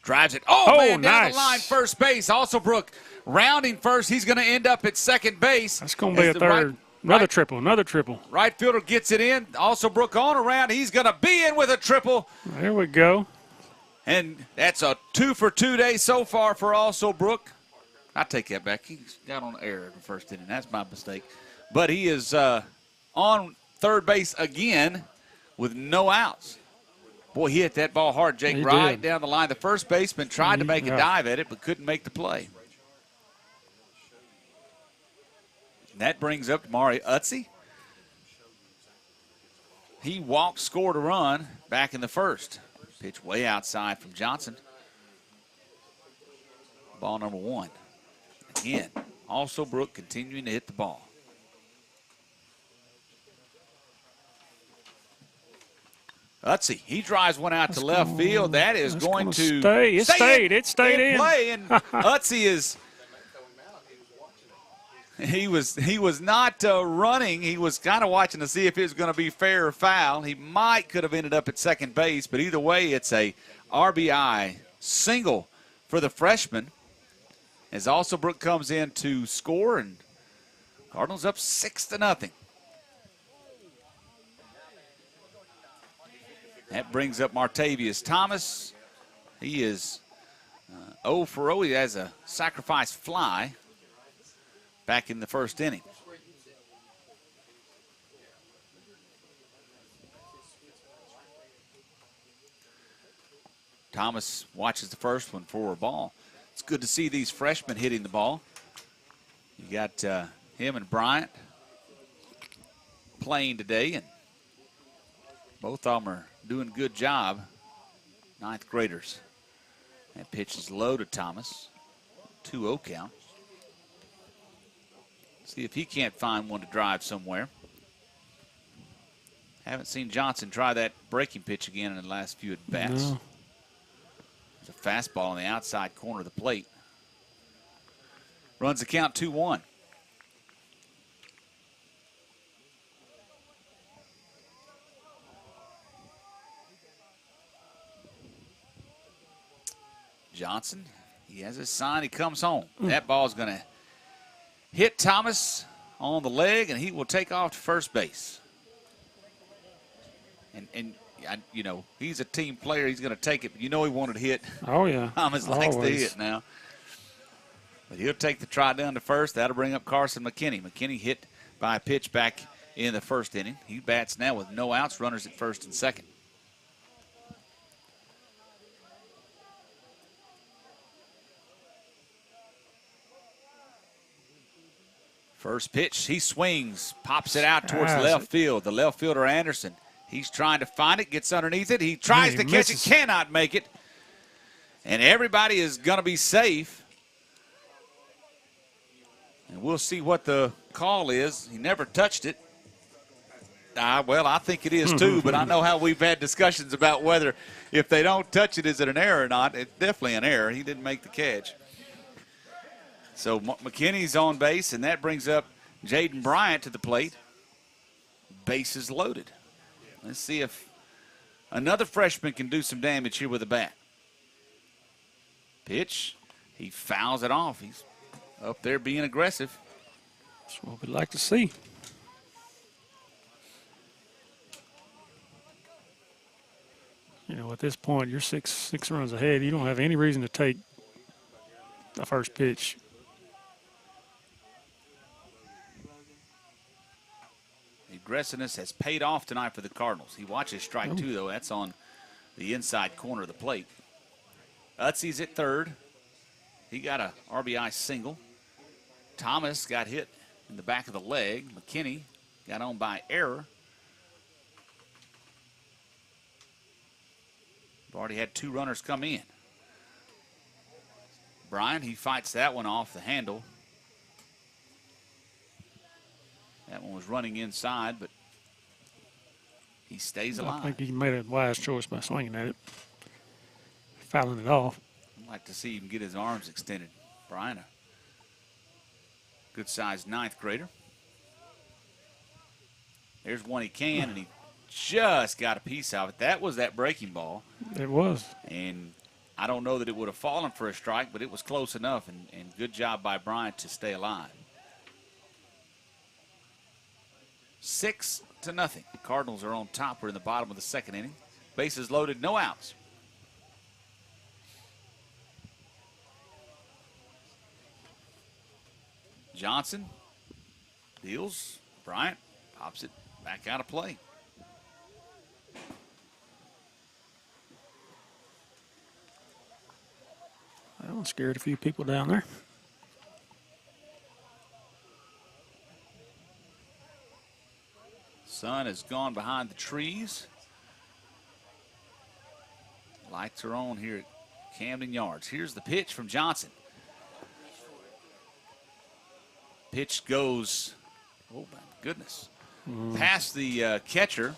Drives it. Oh man, down the line, first base. Alsobrook rounding first. He's going to end up at second base. That's going to be a third. Another triple. Right fielder gets it in. Alsobrook on around. He's going to be in with a triple. There we go. And that's a 2-for-2 day so far for Alsobrook. I take that back. He got on air in the first inning. That's my mistake. But he is on third base again with no outs. Boy, he hit that ball hard, Jake, right down the line. The first baseman tried to make a dive at it, but couldn't make the play. And that brings up Mari Utsi. He walked, scored a run back in the first. Pitch way outside from Johnson. Ball number 1. Again, Alsobrook continuing to hit the ball. Utsi, he drives one out to left field. That is going to stay. It stayed in play. And Utsi is. He was not running. He was kind of watching to see if it was going to be fair or foul. He could have ended up at second base, but either way, it's a RBI single for the freshman. As Alsobrook comes in to score, and Cardinals up 6-0. That brings up Martavius Thomas. He is 0 for 0. He has a sacrifice fly. back in the first inning. Thomas watches the first one for a ball. It's good to see these freshmen hitting the ball. You got him and Bryant playing today, and both of them are doing a good job. 9th graders. That pitch is low to Thomas. 2-0 count. See if he can't find one to drive somewhere. Haven't seen Johnson try that breaking pitch again in the last few at-bats. No. There's a fastball on the outside corner of the plate. Runs the count 2-1. Johnson, he has his sign, he comes home. That ball's going to hit Thomas on the leg, and he will take off to first base. And you know, he's a team player. He's going to take it. But you know he wanted to hit. Oh, yeah. Thomas likes to Always. hit now. But he'll take the try down to first. That'll bring up Carson McKinney. McKinney hit by a pitch back in the first inning. He bats now with no outs, runners at first and second. First pitch, he swings, pops it out towards left field. The left fielder, Anderson, he's trying to find it, gets underneath it. He tries to catch it, cannot make it. And everybody is going to be safe. And we'll see what the call is. He never touched it. Well, I think it is too, but I know how we've had discussions about whether if they don't touch it, is it an error or not. It's definitely an error. He didn't make the catch. So McKinney's on base, and that brings up Jaden Bryant to the plate. Bases loaded. Let's see if another freshman can do some damage here with a bat. Pitch. He fouls it off. He's up there being aggressive. That's what we'd like to see. You know, at this point, you're six runs ahead. You don't have any reason to take the first pitch. Aggressiveness has paid off tonight for the Cardinals. He watches strike two, though. That's on the inside corner of the plate. Utsy's at third. He got a RBI single. Thomas got hit in the back of the leg. McKinney got on by error. We've already had 2 runners come in. Brian, he fights that one off the handle. That one was running inside, but he stays alive. I think he made a wise choice by swinging at it, fouling it off. I'd like to see him get his arms extended. Brian, a good-sized 9th grader. There's one he can, and he just got a piece of it. That was that breaking ball. It was. And I don't know that it would have fallen for a strike, but it was close enough, and good job by Bryant to stay alive. 6-0. The Cardinals are on top. We're in the bottom of the second inning. Bases loaded, no outs. Johnson deals. Bryant pops it back out of play. That one scared a few people down there. Sun has gone behind the trees. Lights are on here at Camden Yards. Here's the pitch from Johnson. Pitch goes, oh my goodness, past the catcher.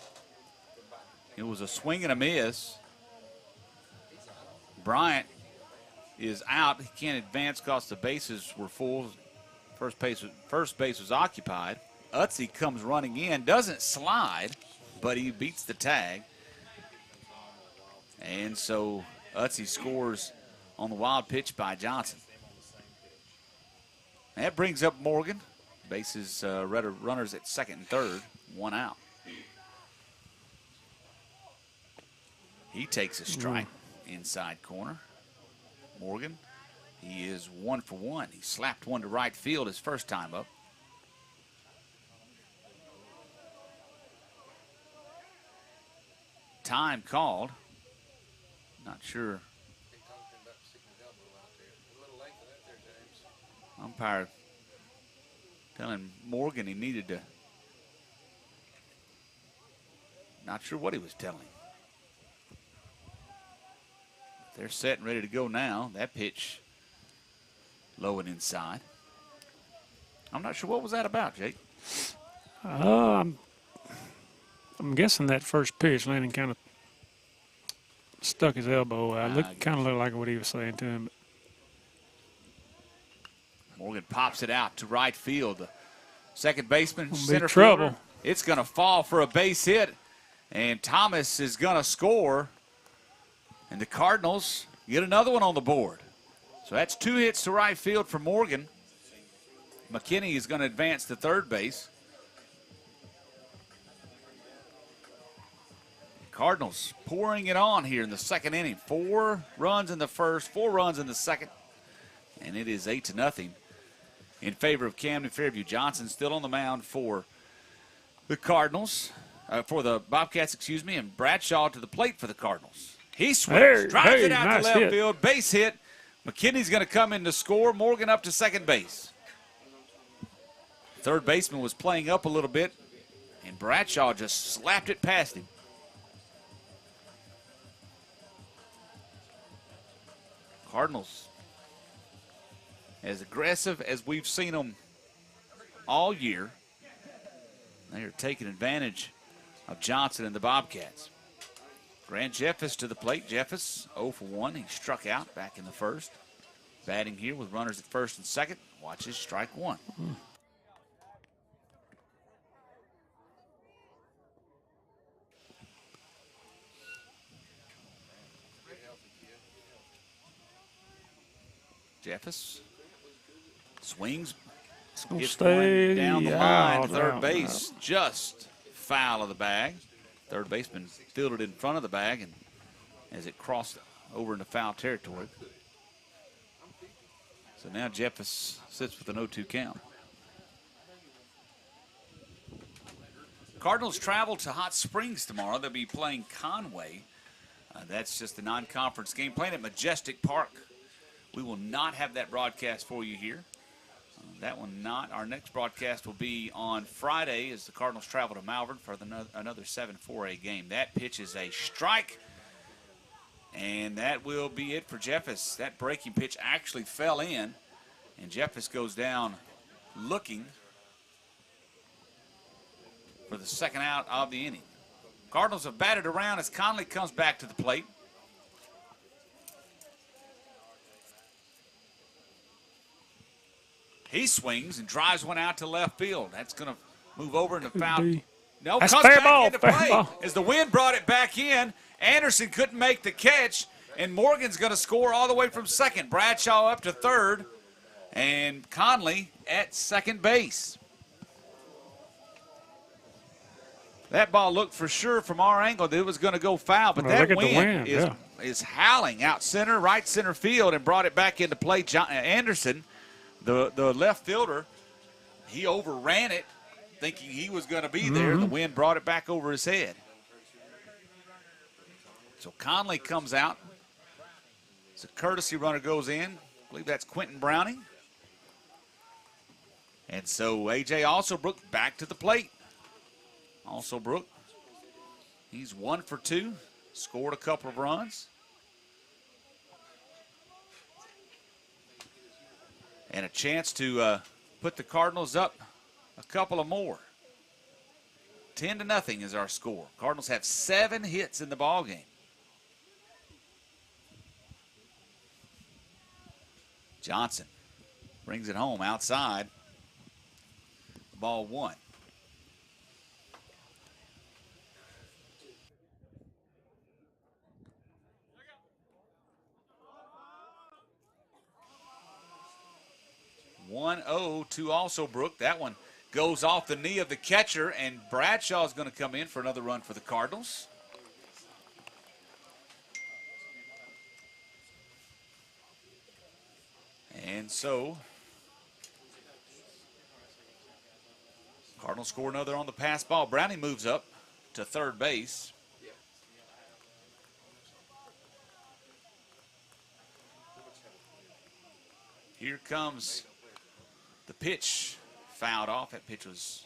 It was a swing and a miss. Bryant is out. He can't advance because the bases were full. First base was occupied. Utsy comes running in, doesn't slide, but he beats the tag. And so Utsy scores on the wild pitch by Johnson. That brings up Morgan. Bases runners at second and third, 1 out. He takes a strike inside corner. Morgan He is 1 for 1. He slapped one to right field his first time up. Time called. Not sure. Umpire telling Morgan he needed to. Not sure what he was telling him. They're set and ready to go now. That pitch low and inside. I'm not sure what was that about, Jake. I'm guessing that first pitch, Landon kind of stuck his elbow out. Kind of looked like what he was saying to him. Morgan pops it out to right field. The second baseman, center trouble. fielder. It's going to fall for a base hit, and Thomas is going to score. And the Cardinals get another one on the board. So that's 2 hits to right field for Morgan. McKinney is going to advance to third base. Cardinals pouring it on here in the second inning. 4 runs in the first, 4 runs in the second. And it is 8-0 in favor of Camden Fairview. Johnson still on the mound for the Cardinals, for the Bobcats, excuse me, and Bradshaw to the plate for the Cardinals. He swings, drives it out nice to left hit. field, base hit. McKinney's going to come in to score. Morgan up to second base. Third baseman was playing up a little bit, and Bradshaw just slapped it past him. Cardinals, as aggressive as we've seen them all year, they are taking advantage of Johnson and the Bobcats. Grant Jeffers to the plate. Jeffers 0 for 1. He struck out back in the first. Batting here with runners at first and second. Watches strike one. Jeffers swings. Gets one down the line to third base. Just foul of the bag. Third baseman fielded in front of the bag, and as it crossed over into foul territory. So now Jeffers sits with an 0-2 count. Cardinals travel to Hot Springs tomorrow. They'll be playing Conway. That's just a non-conference game, playing at Majestic Park. We will not have that broadcast for you here. That one not. Our next broadcast will be on Friday as the Cardinals travel to Malvern for another 7-4A game. That pitch is a strike, and that will be it for Jeffers. That breaking pitch actually fell in, and Jeffers goes down looking for the second out of the inning. Cardinals have batted around as Conley comes back to the plate. He swings and drives one out to left field. That's going to move over into foul. No, That's comes fair back ball, into fair play. ball. As the wind brought it back in, Anderson couldn't make the catch, and Morgan's going to score all the way from second. Bradshaw up to third, and Conley at second base. That ball looked for sure from our angle that it was going to go foul, but that wind is howling out center, right center field, and brought it back into play. Anderson, the left fielder, he overran it, thinking he was going to be there. The wind brought it back over his head. So Conley comes out. So courtesy runner goes in. I believe that's Quentin Browning. And so A.J. Alsobrook back to the plate. Alsobrook, he's 1 for 2, scored a couple of runs. And a chance to put the Cardinals up a couple of more. 10-0 is our score. Cardinals have 7 hits in the ballgame. Johnson brings it home outside. Ball 1. To Alsobrook. That one goes off the knee of the catcher, and Bradshaw is going to come in for another run for the Cardinals. And so, Cardinals score another on the pass ball. Browning moves up to third base. Here comes the pitch. Fouled off. That pitch was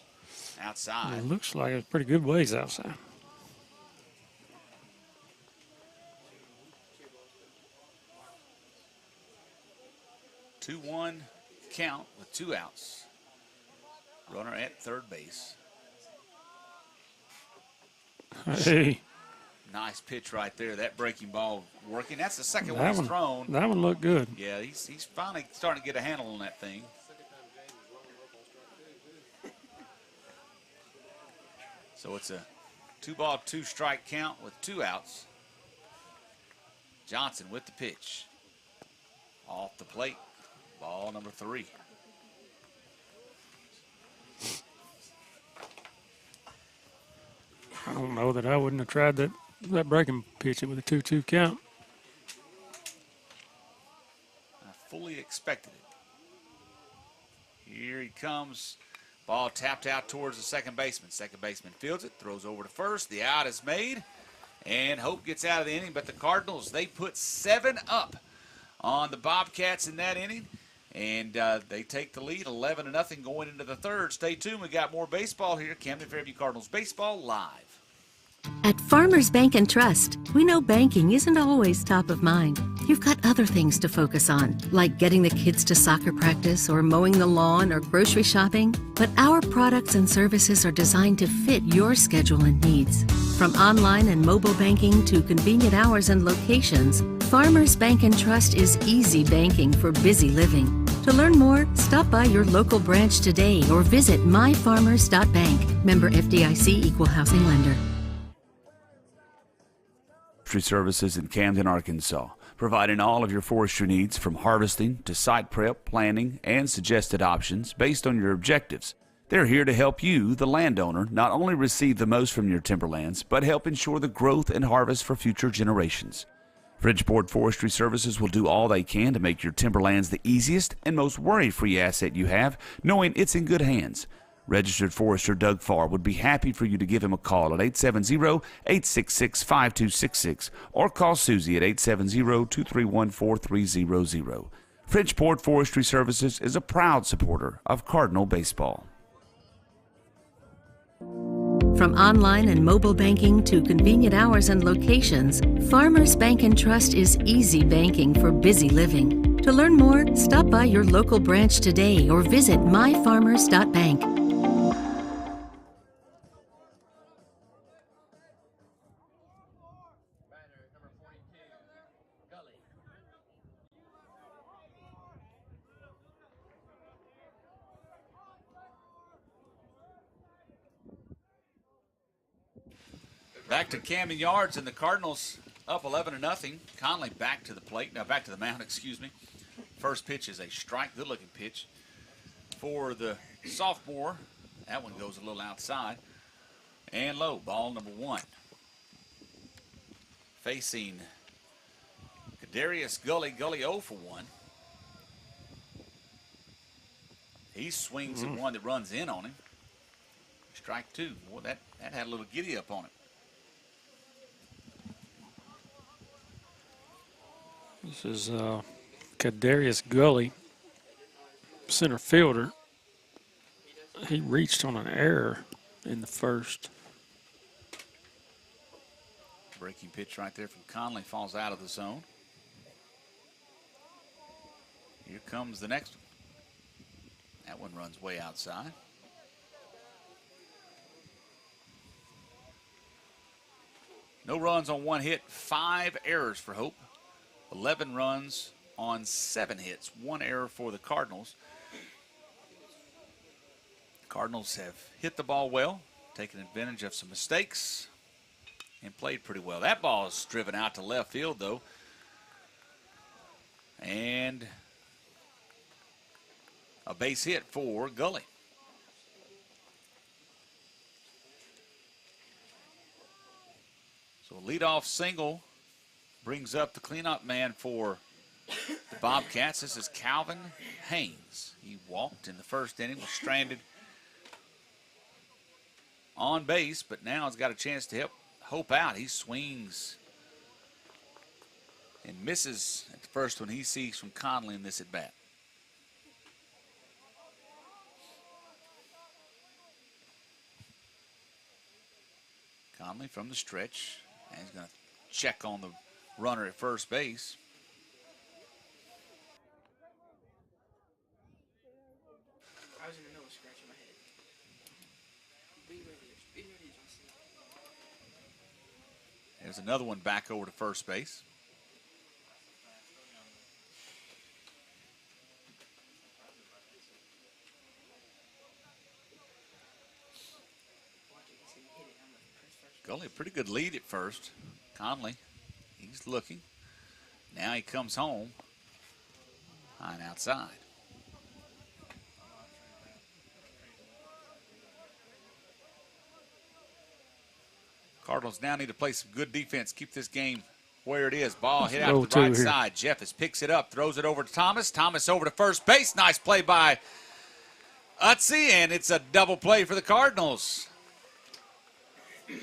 outside. It looks like it's pretty good ways outside. Two one count with 2 outs. Runner at third base. Hey, Nice pitch right there. That breaking ball working. That's the second one that he's one, thrown. that one looked good. Yeah, he's finally starting to get a handle on that thing. So it's a 2-ball, 2-strike count with 2 outs. Johnson with the pitch. Off the plate. Ball number 3. I don't know that I wouldn't have tried that breaking pitch with a 2-2 count. I fully expected it. Here he comes. Ball tapped out towards the second baseman. Second baseman fields it, throws over to first. The out is made, and Hope gets out of the inning. But the Cardinals, they put 7 up on the Bobcats in that inning, and they take the lead 11-0 going into the third. Stay tuned. We got more baseball here. Camden Fairview Cardinals baseball live. At Farmers Bank and Trust, we know banking isn't always top of mind. You've got other things to focus on, like getting the kids to soccer practice or mowing the lawn or grocery shopping. But our products and services are designed to fit your schedule and needs. From online and mobile banking to convenient hours and locations, Farmers Bank and Trust is easy banking for busy living. To learn more, stop by your local branch today or visit myfarmers.bank. Member FDIC Equal Housing Lender. Forestry Services in Camden, Arkansas, providing all of your forestry needs from harvesting to site prep, planning, and suggested options based on your objectives. They're here to help you, the landowner, not only receive the most from your timberlands, but help ensure the growth and harvest for future generations. Bridgeport Forestry Services will do all they can to make your timberlands the easiest and most worry-free asset you have, knowing it's in good hands. Registered Forester Doug Farr would be happy for you to give him a call at 870-866-5266 or call Susie at 870-231-4300. Bridgeport Forestry Services is a proud supporter of Cardinal baseball. From online and mobile banking to convenient hours and locations, Farmers Bank and Trust is easy banking for busy living. To learn more, stop by your local branch today or visit myfarmers.bank. Back to Camden Yards, and the Cardinals up 11-0. Conley back to the plate. Now back to the mound, excuse me. First pitch is a strike. Good-looking pitch for the sophomore. That one goes a little outside. And low, ball number 1. Facing Kadarius Gully. Gully 0 for 1. He swings at one that runs in on him. Strike 2. Boy, that had a little giddy up on it. This is Kadarius Gully, center fielder. He reached on an error in the first. Breaking pitch right there from Conley, falls out of the zone. Here comes the next one. That one runs way outside. No runs on 1 hit, 5 errors for Hope. 11 runs on 7 hits, 1 error for the Cardinals. Cardinals have hit the ball well, taken advantage of some mistakes, and played pretty well. That ball is driven out to left field, though. And a base hit for Gully. So a leadoff single brings up the cleanup man for the Bobcats. This is Calvin Haynes. He walked in the first inning, was stranded on base, but now has got a chance to help Hope out. He swings and misses at the first one he sees from Conley in this at bat. Conley from the stretch, and he's going to check on the runner at first base. I was in the middle of scratching my head. There's another one back over to first base. Gully, a pretty good lead at first. Conley, he's looking. Now he comes home. High and outside. Cardinals now need to play some good defense. Keep this game where it is. Ball hit out to the right side. Jeffers picks it up, throws it over to Thomas. Thomas over to first base. Nice play by Utsi, and it's a double play for the Cardinals.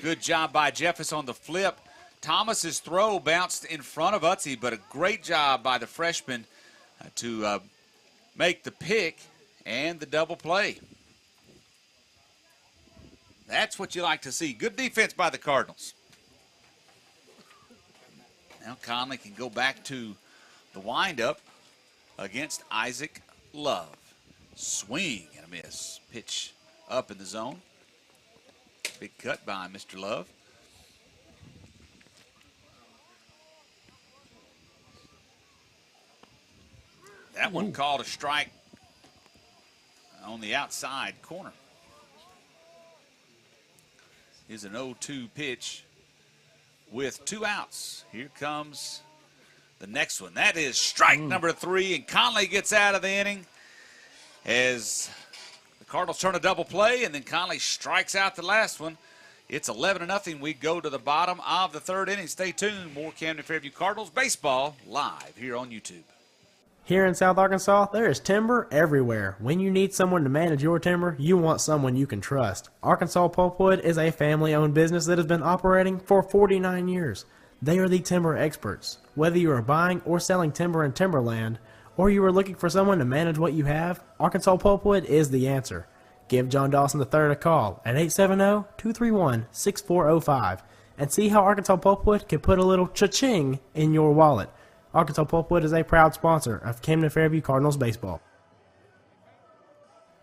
Good job by Jeffers on the flip. Thomas's throw bounced in front of Utsi, but a great job by the freshman to make the pick and the double play. That's what you like to see. Good defense by the Cardinals. Now Conley can go back to the windup against Isaac Love. Swing and a miss. Pitch up in the zone. Big cut by Mr. Love. That one called a strike on the outside corner. Is an 0-2 pitch with 2 outs. Here comes the next one. That is strike number 3, and Conley gets out of the inning as the Cardinals turn a double play, and then Conley strikes out the last one. It's 11-0. We go to the bottom of the 3rd inning. Stay tuned. More Camden Fairview Cardinals baseball live here on YouTube. Here in South Arkansas, there is timber everywhere. When you need someone to manage your timber, you want someone you can trust. Arkansas Pulpwood is a family-owned business that has been operating for 49 years. They are the timber experts. Whether you are buying or selling timber in timberland, or you are looking for someone to manage what you have, Arkansas Pulpwood is the answer. Give John Dawson III a call at 870-231-6405 and see how Arkansas Pulpwood can put a little cha-ching in your wallet. Arkansas Pulpwood is a proud sponsor of Camden Fairview Cardinals baseball.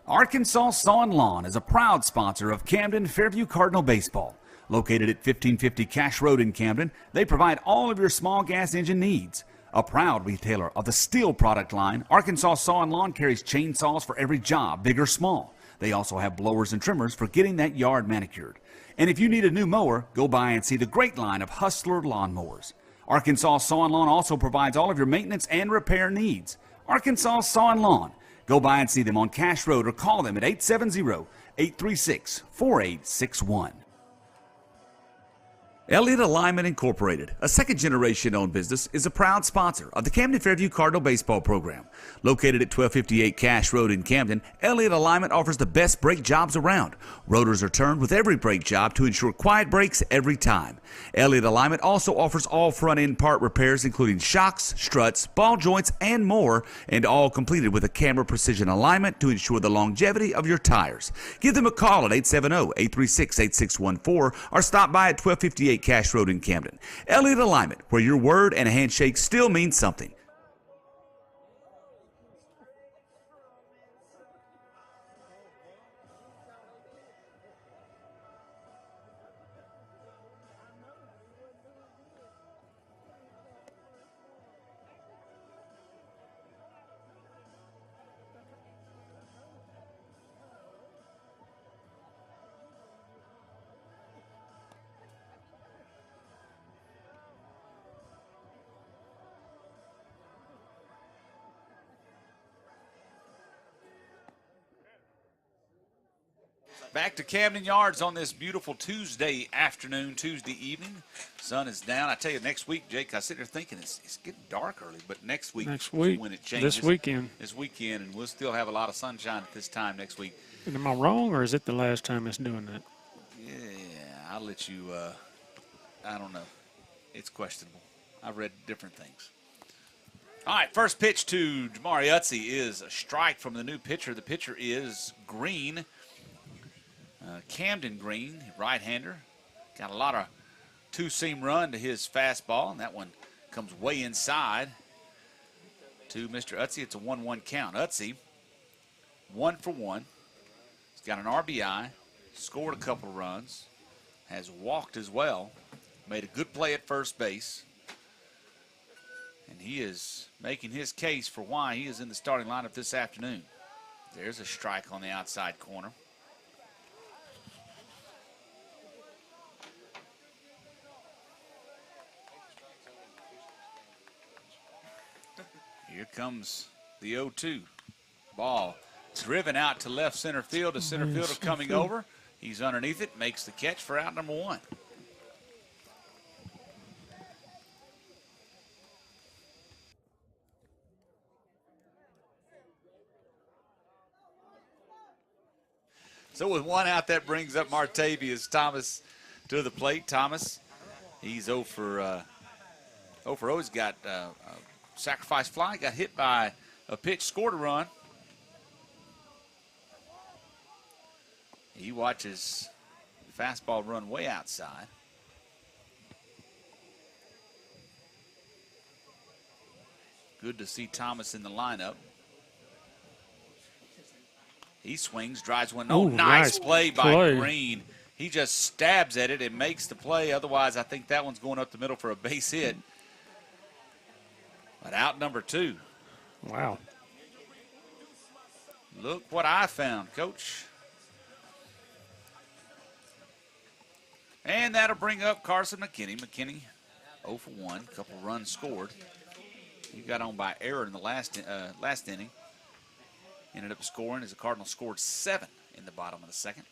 Arkansas Saw & Lawn is a proud sponsor of Camden Fairview Cardinal baseball. Located at 1550 Cash Road in Camden, they provide all of your small gas engine needs. A proud retailer of the steel product line, Arkansas Saw & Lawn carries chainsaws for every job, big or small. They also have blowers and trimmers for getting that yard manicured. And if you need a new mower, go by and see the great line of Hustler lawnmowers. Arkansas Saw & Lawn also provides all of your maintenance and repair needs. Arkansas Saw & Lawn. Go by and see them on Cash Road or call them at 870-836-4861. Elliott Alignment Incorporated, a second-generation owned business, is a proud sponsor of the Camden Fairview Cardinal baseball program. Located at 1258 Cash Road in Camden, Elliott Alignment offers the best brake jobs around. Rotors are turned with every brake job to ensure quiet brakes every time. Elliott Alignment also offers all front-end part repairs, including shocks, struts, ball joints, and more, and all completed with a camera precision alignment to ensure the longevity of your tires. Give them a call at 870-836-8614 or stop by at 1258 Cash Road in Camden. Elliott Alignment, where your word and a handshake still means something. Back to Camden Yards on this beautiful Tuesday afternoon, Tuesday evening. Sun is down. I tell you, next week, Jake, I sit there thinking it's getting dark early, but next week when it changes. This weekend, and we'll still have a lot of sunshine at this time next week. And am I wrong, or is it the last time it's doing that? Yeah, I'll let you, I don't know. It's questionable. I've read different things. All right, first pitch to Jamari Utsey is a strike from the new pitcher. The pitcher is Green. Camden Green, right-hander. Got a lot of two-seam run to his fastball, and that one comes way inside to Mr. Utsey. It's a 1-1 count. Utsey, 1 for 1. He's got an RBI, scored a couple runs, has walked as well, made a good play at first base, and he is making his case for why he is in the starting lineup this afternoon. There's a strike on the outside corner. Here comes the 0-2. Ball driven out to left center field. The center fielder coming over. He's underneath it, makes the catch for out number 1. So with one out, that brings up Martavius Thomas to the plate. Thomas, he's 0 for 0. He's got a sacrifice fly, got hit by a pitch, scored a run. He watches fastball run way outside. Good to see Thomas in the lineup. He swings, drives one. Oh, nice play by Green. He just stabs at it and makes the play. Otherwise, I think that one's going up the middle for a base hit. But out number 2. Wow. Look what I found, Coach. And that'll bring up Carson McKinney. McKinney, 0 for 1, couple runs scored. He got on by error in the last inning. Ended up scoring as the Cardinals scored 7 in the bottom of the second.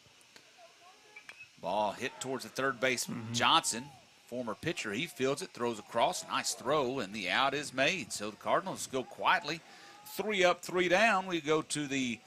Ball hit towards the third baseman. Johnson, former pitcher, he fields it, throws across. Nice throw, and the out is made. So the Cardinals go quietly. 3 up, 3 down. We go to the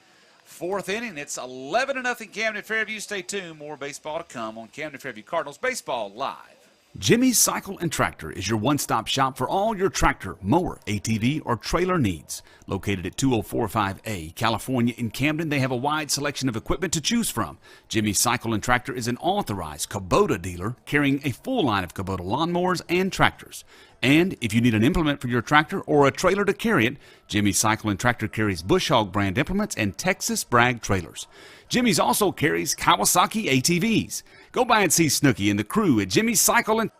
4th inning. It's 11-0 Camden Fairview. Stay tuned. More baseball to come on Camden Fairview Cardinals Baseball Live. Jimmy's Cycle and Tractor is your one-stop shop for all your tractor, mower, ATV, or trailer needs. Located at 2045A, California in Camden, they have a wide selection of equipment to choose from. Jimmy's Cycle and Tractor is an authorized Kubota dealer carrying a full line of Kubota lawnmowers and tractors. And if you need an implement for your tractor or a trailer to carry it, Jimmy's Cycle and Tractor carries Bush Hog brand implements and Texas Bragg trailers. Jimmy's also carries Kawasaki ATVs. Go by and see Snooky and the crew at Jimmy's Cycle and...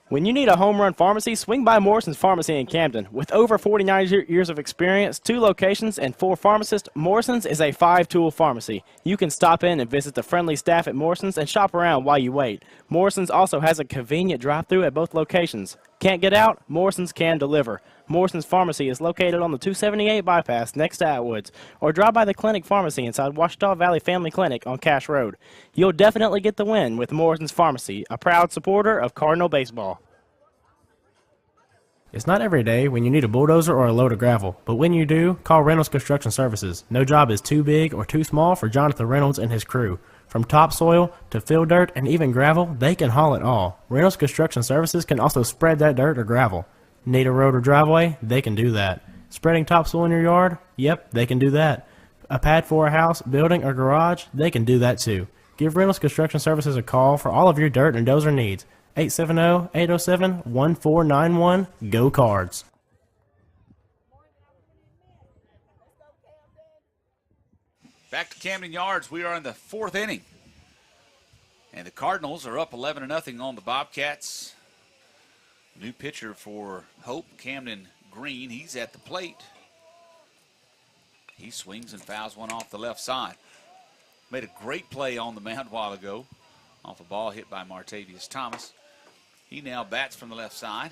When you need a home run pharmacy, swing by Morrison's Pharmacy in Camden. With over 49 years of experience, 2 locations, and 4 pharmacists, Morrison's is a 5-tool pharmacy. You can stop in and visit the friendly staff at Morrison's and shop around while you wait. Morrison's also has a convenient drive-thru at both locations. Can't get out? Morrison's can deliver. Morrison's Pharmacy is located on the 278 bypass next to Atwoods, or drop by the Clinic Pharmacy inside Washita Valley Family Clinic on Cash Road. You'll definitely get the win with Morrison's Pharmacy, a proud supporter of Cardinal baseball. It's not every day when you need a bulldozer or a load of gravel, but when you do, call Reynolds Construction Services. No job is too big or too small for Jonathan Reynolds and his crew. From topsoil to field dirt and even gravel, they can haul it all. Reynolds Construction Services can also spread that dirt or gravel. Need a road or driveway? They can do that. Spreading topsoil in your yard? Yep, they can do that. A pad for a house, building, or garage? They can do that too. Give Reynolds Construction Services a call for all of your dirt and dozer needs. 870-807-1491. Go Cards. Back to Camden Yards. We are in the 4th inning. And the Cardinals are up 11-0 on the Bobcats. New pitcher for Hope, Camden Green. He's at the plate. He swings and fouls one off the left side. Made a great play on the mound a while ago off a ball hit by Martavius Thomas. He now bats from the left side.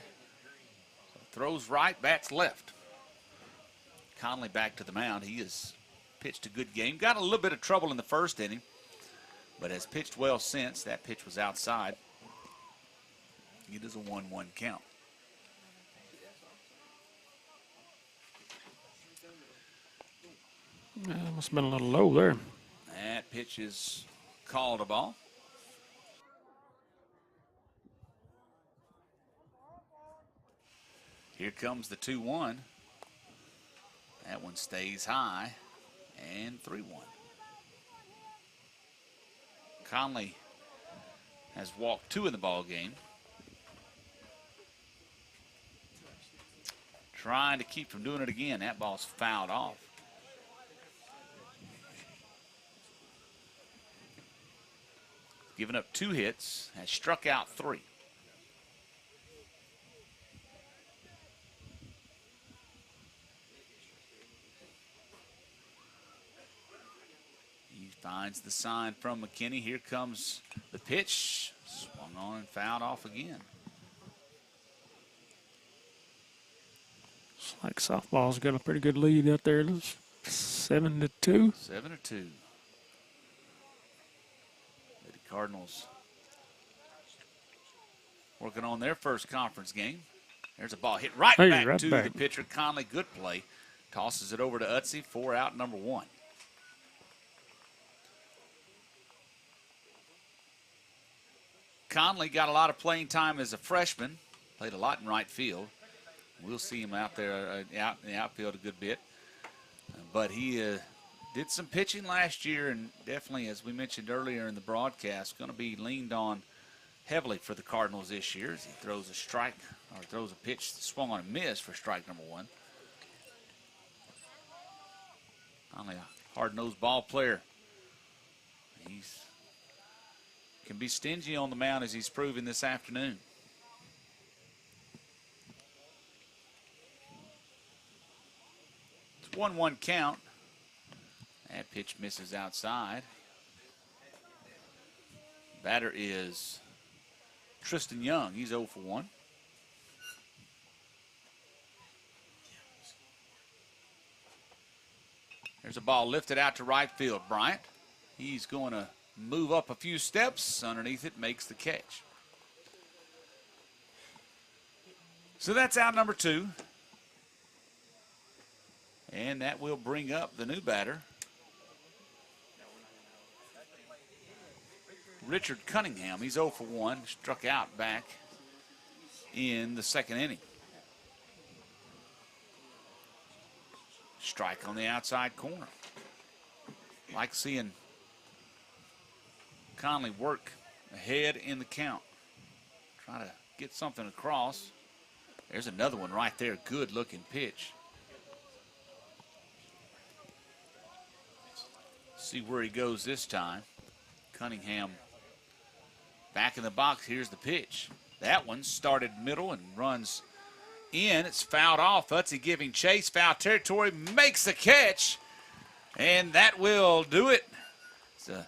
Throws right, bats left. Conley back to the mound. He has pitched a good game. Got a little bit of trouble in the 1st inning. but has pitched well since. That pitch was outside. It is a 1-1 count. Must have been a little low there. That pitch is called a ball. Here comes the 2-1. That one stays high, and 3-1. Conley has walked 2 in the ball game. Trying to keep from doing it again. That ball's fouled off. Given up 2 hits, has struck out 3. He finds the sign from McKinney. Here comes the pitch. Swung on and fouled off again. It's like softball's got a pretty good lead out there. It's 7-2. 7-2. Cardinals working on their first conference game. There's a ball hit right back to the pitcher. Conley, good play. Tosses it over to Utsi for out number 1. Conley got a lot of playing time as a freshman. Played a lot in right field. We'll see him out there out in the outfield a good bit. But he did some pitching last year, and definitely, as we mentioned earlier in the broadcast, going to be leaned on heavily for the Cardinals this year as he throws a strike, or throws a pitch swung on a miss for strike number 1. Only a hard-nosed ball player. He's can be stingy on the mound, as he's proven this afternoon. It's 1-1 count. That pitch misses outside. Batter is Tristan Young. He's 0 for 1. There's a ball lifted out to right field. Bryant, he's going to move up a few steps. Underneath it, makes the catch. So that's out number 2. And that will bring up the new batter, Richard Cunningham. He's 0 for 1, struck out back in the 2nd inning. Strike on the outside corner. Like seeing Conley work ahead in the count. Try to get something across. There's another one right there. Good looking pitch. See where he goes this time. Cunningham back in the box. Here's the pitch. That one started middle and runs in. It's fouled off. Utsi giving chase. Foul territory. Makes the catch. And that will do it. The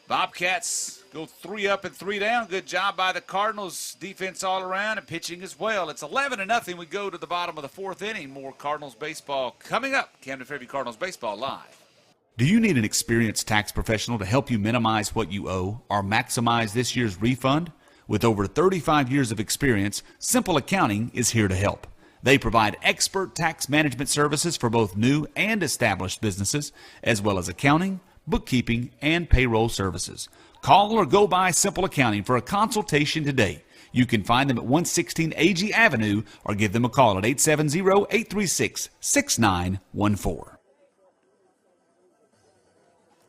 Bobcats go 3 up and 3 down. Good job by the Cardinals. Defense all around and pitching as well. It's 11-0. We go to the bottom of the 4th inning. More Cardinals baseball coming up. Camden Fairview Cardinals baseball live. Do you need an experienced tax professional to help you minimize what you owe or maximize this year's refund? With over 35 years of experience, Simple Accounting is here to help. They provide expert tax management services for both new and established businesses, as well as accounting, bookkeeping, and payroll services. Call or go by Simple Accounting for a consultation today. You can find them at 116 AG Avenue or give them a call at 870-836-6914.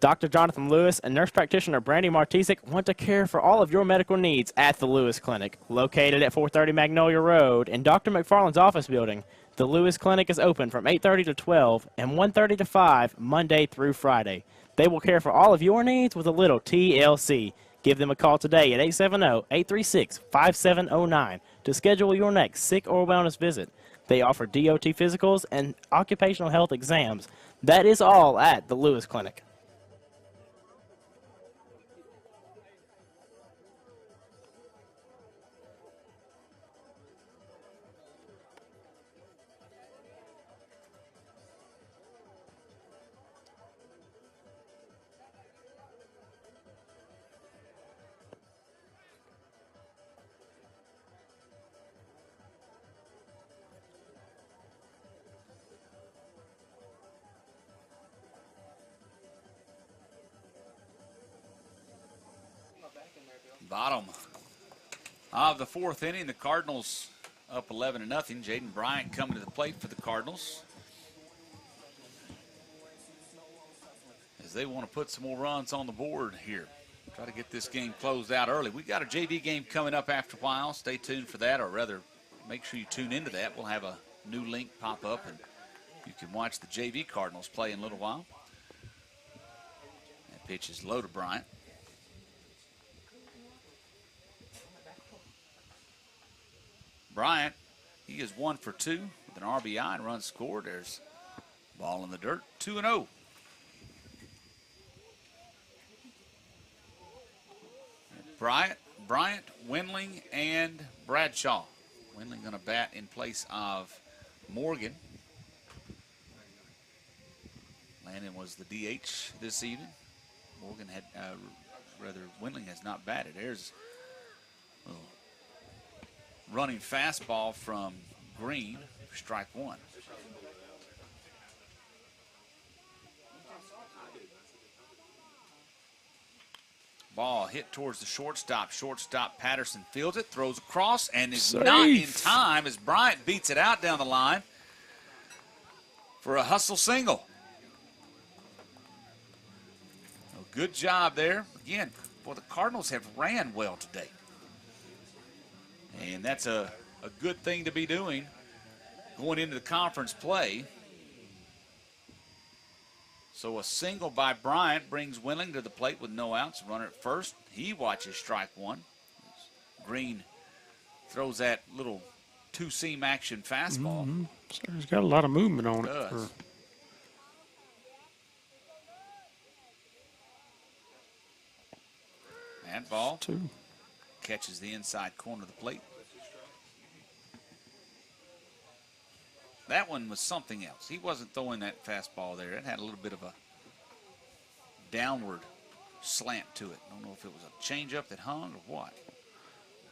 Dr. Jonathan Lewis and nurse practitioner Brandy Martisic want to care for all of your medical needs at the Lewis Clinic. Located at 430 Magnolia Road in Dr. McFarland's office building, the Lewis Clinic is open from 8:30 to 12 and 1:30 to 5 Monday through Friday. They will care for all of your needs with a little TLC. Give them a call today at 870-836-5709 to schedule your next sick or wellness visit. They offer DOT physicals and occupational health exams. That is all at the Lewis Clinic. Bottom of the fourth inning, the Cardinals up 11-0. Jaden Bryant coming to the plate for the Cardinals, as they want to put some more runs on the board here. Try to get this game closed out early. We got a JV game coming up after a while. Stay tuned for that, or rather, make sure you tune into that. We'll have a new link pop up, and you can watch the JV Cardinals play in a little while. That pitch is low to Bryant. Bryant, he is 1 for 2 with an RBI and run scored. There's ball in the dirt, 2-0. Bryant, Wendling, and Bradshaw. Wendling going to bat in place of Morgan. Landon was the DH this evening. Morgan had, Wendling has not batted. There's a little running fastball from Green, strike one. Ball hit towards the shortstop. Shortstop Patterson fields it, throws across, and is not in time as Bryant beats it out down the line for a hustle single. A good job there. Again, boy, the Cardinals have ran well today. And that's a good thing to be doing going into the conference play. So a single by Bryant brings Wendling to the plate with no outs. Runner at first. He watches strike one. Green throws that little two-seam action fastball. Mm-hmm. So he's got a lot of movement on it. And ball catches the inside corner of the plate. That one was something else. He wasn't throwing that fastball there. It had a little bit of a downward slant to it. I don't know if it was a changeup that hung or what.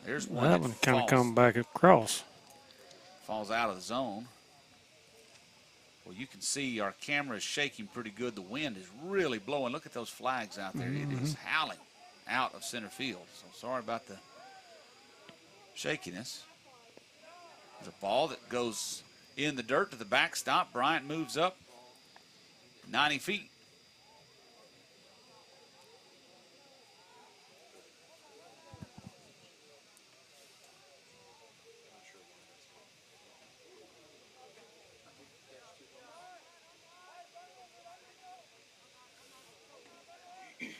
There's one that one kind of come back across. Falls out of the zone. Well, you can see our camera is shaking pretty good. The wind is really blowing. Look at those flags out there. It is howling out of center field. So sorry about the shakiness. There's a ball that goes in the dirt to the backstop. Bryant moves up 90 feet.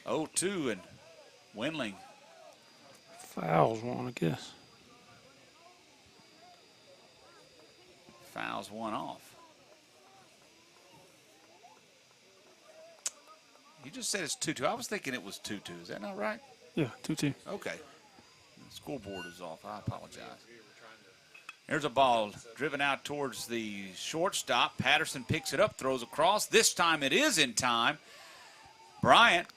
Oh, 2 and Wendling fouls one, I guess. Fouls one off. You just said it's 2-2. I was thinking it was 2-2. Is that not right? Yeah, 2-2. Okay. The scoreboard is off. I apologize. There's a ball driven out towards the shortstop. Patterson picks it up, throws across. This time it is in time. Bryant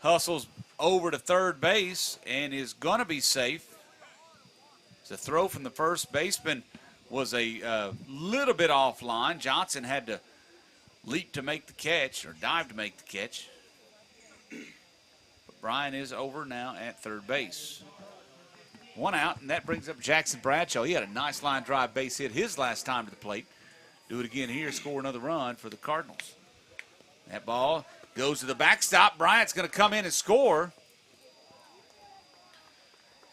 hustles over to third base and is going to be safe. It's a throw from the first baseman. Was a little bit offline. Johnson had to leap to make the catch, or dive to make the catch. But Brian is over now at third base. One out, and that brings up Jackson Bradshaw. He had a nice line drive base hit his last time to the plate. Do it again here, score another run for the Cardinals. That ball goes to the backstop. Bryant's going to come in and score.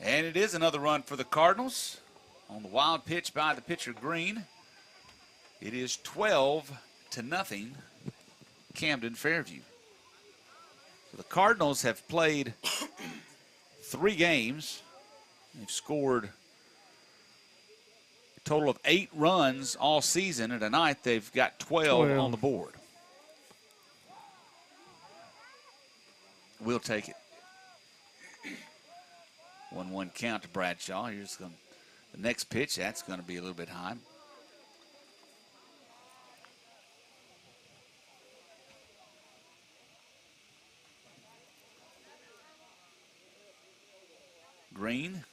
And it is another run for the Cardinals. On the wild pitch by the pitcher Green, it is 12-0 Camden Fairview. So the Cardinals have played 3 games. They've scored a total of 8 runs all season, and tonight they've got 12 on the board. We'll take it. 1-1 count to Bradshaw. Here's the next pitch. That's going to be a little bit high. Green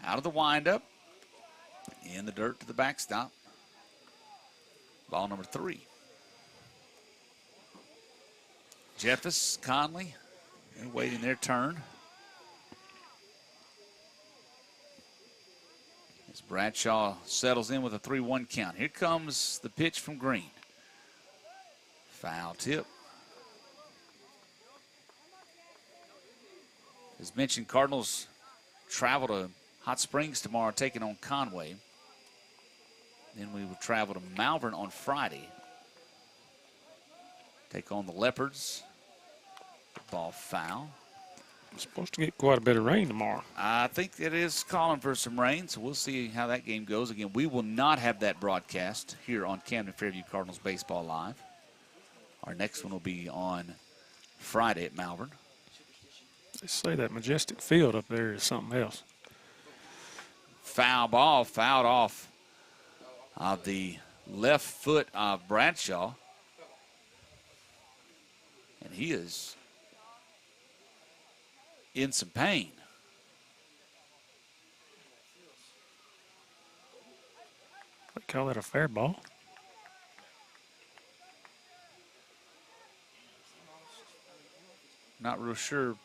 out of the windup. In the dirt to the backstop. Ball number 3. Jeffers, Conley, they're waiting their turn. As Bradshaw settles in with a 3-1 count. Here comes the pitch from Green. Foul tip. As mentioned, Cardinals travel to Hot Springs tomorrow, taking on Conway. Then we will travel to Malvern on Friday. Take on the Leopards. The ball foul. It's supposed to get quite a bit of rain tomorrow. I think it is calling for some rain, so we'll see how that game goes. Again, we will not have that broadcast here on Camden Fairview Cardinals Baseball Live. Our next one will be on Friday at Malvern. They say that majestic field up there is something else. Foul ball, fouled off of the left foot of Bradshaw. And he is in some pain. They call that a fair ball. Not real sure.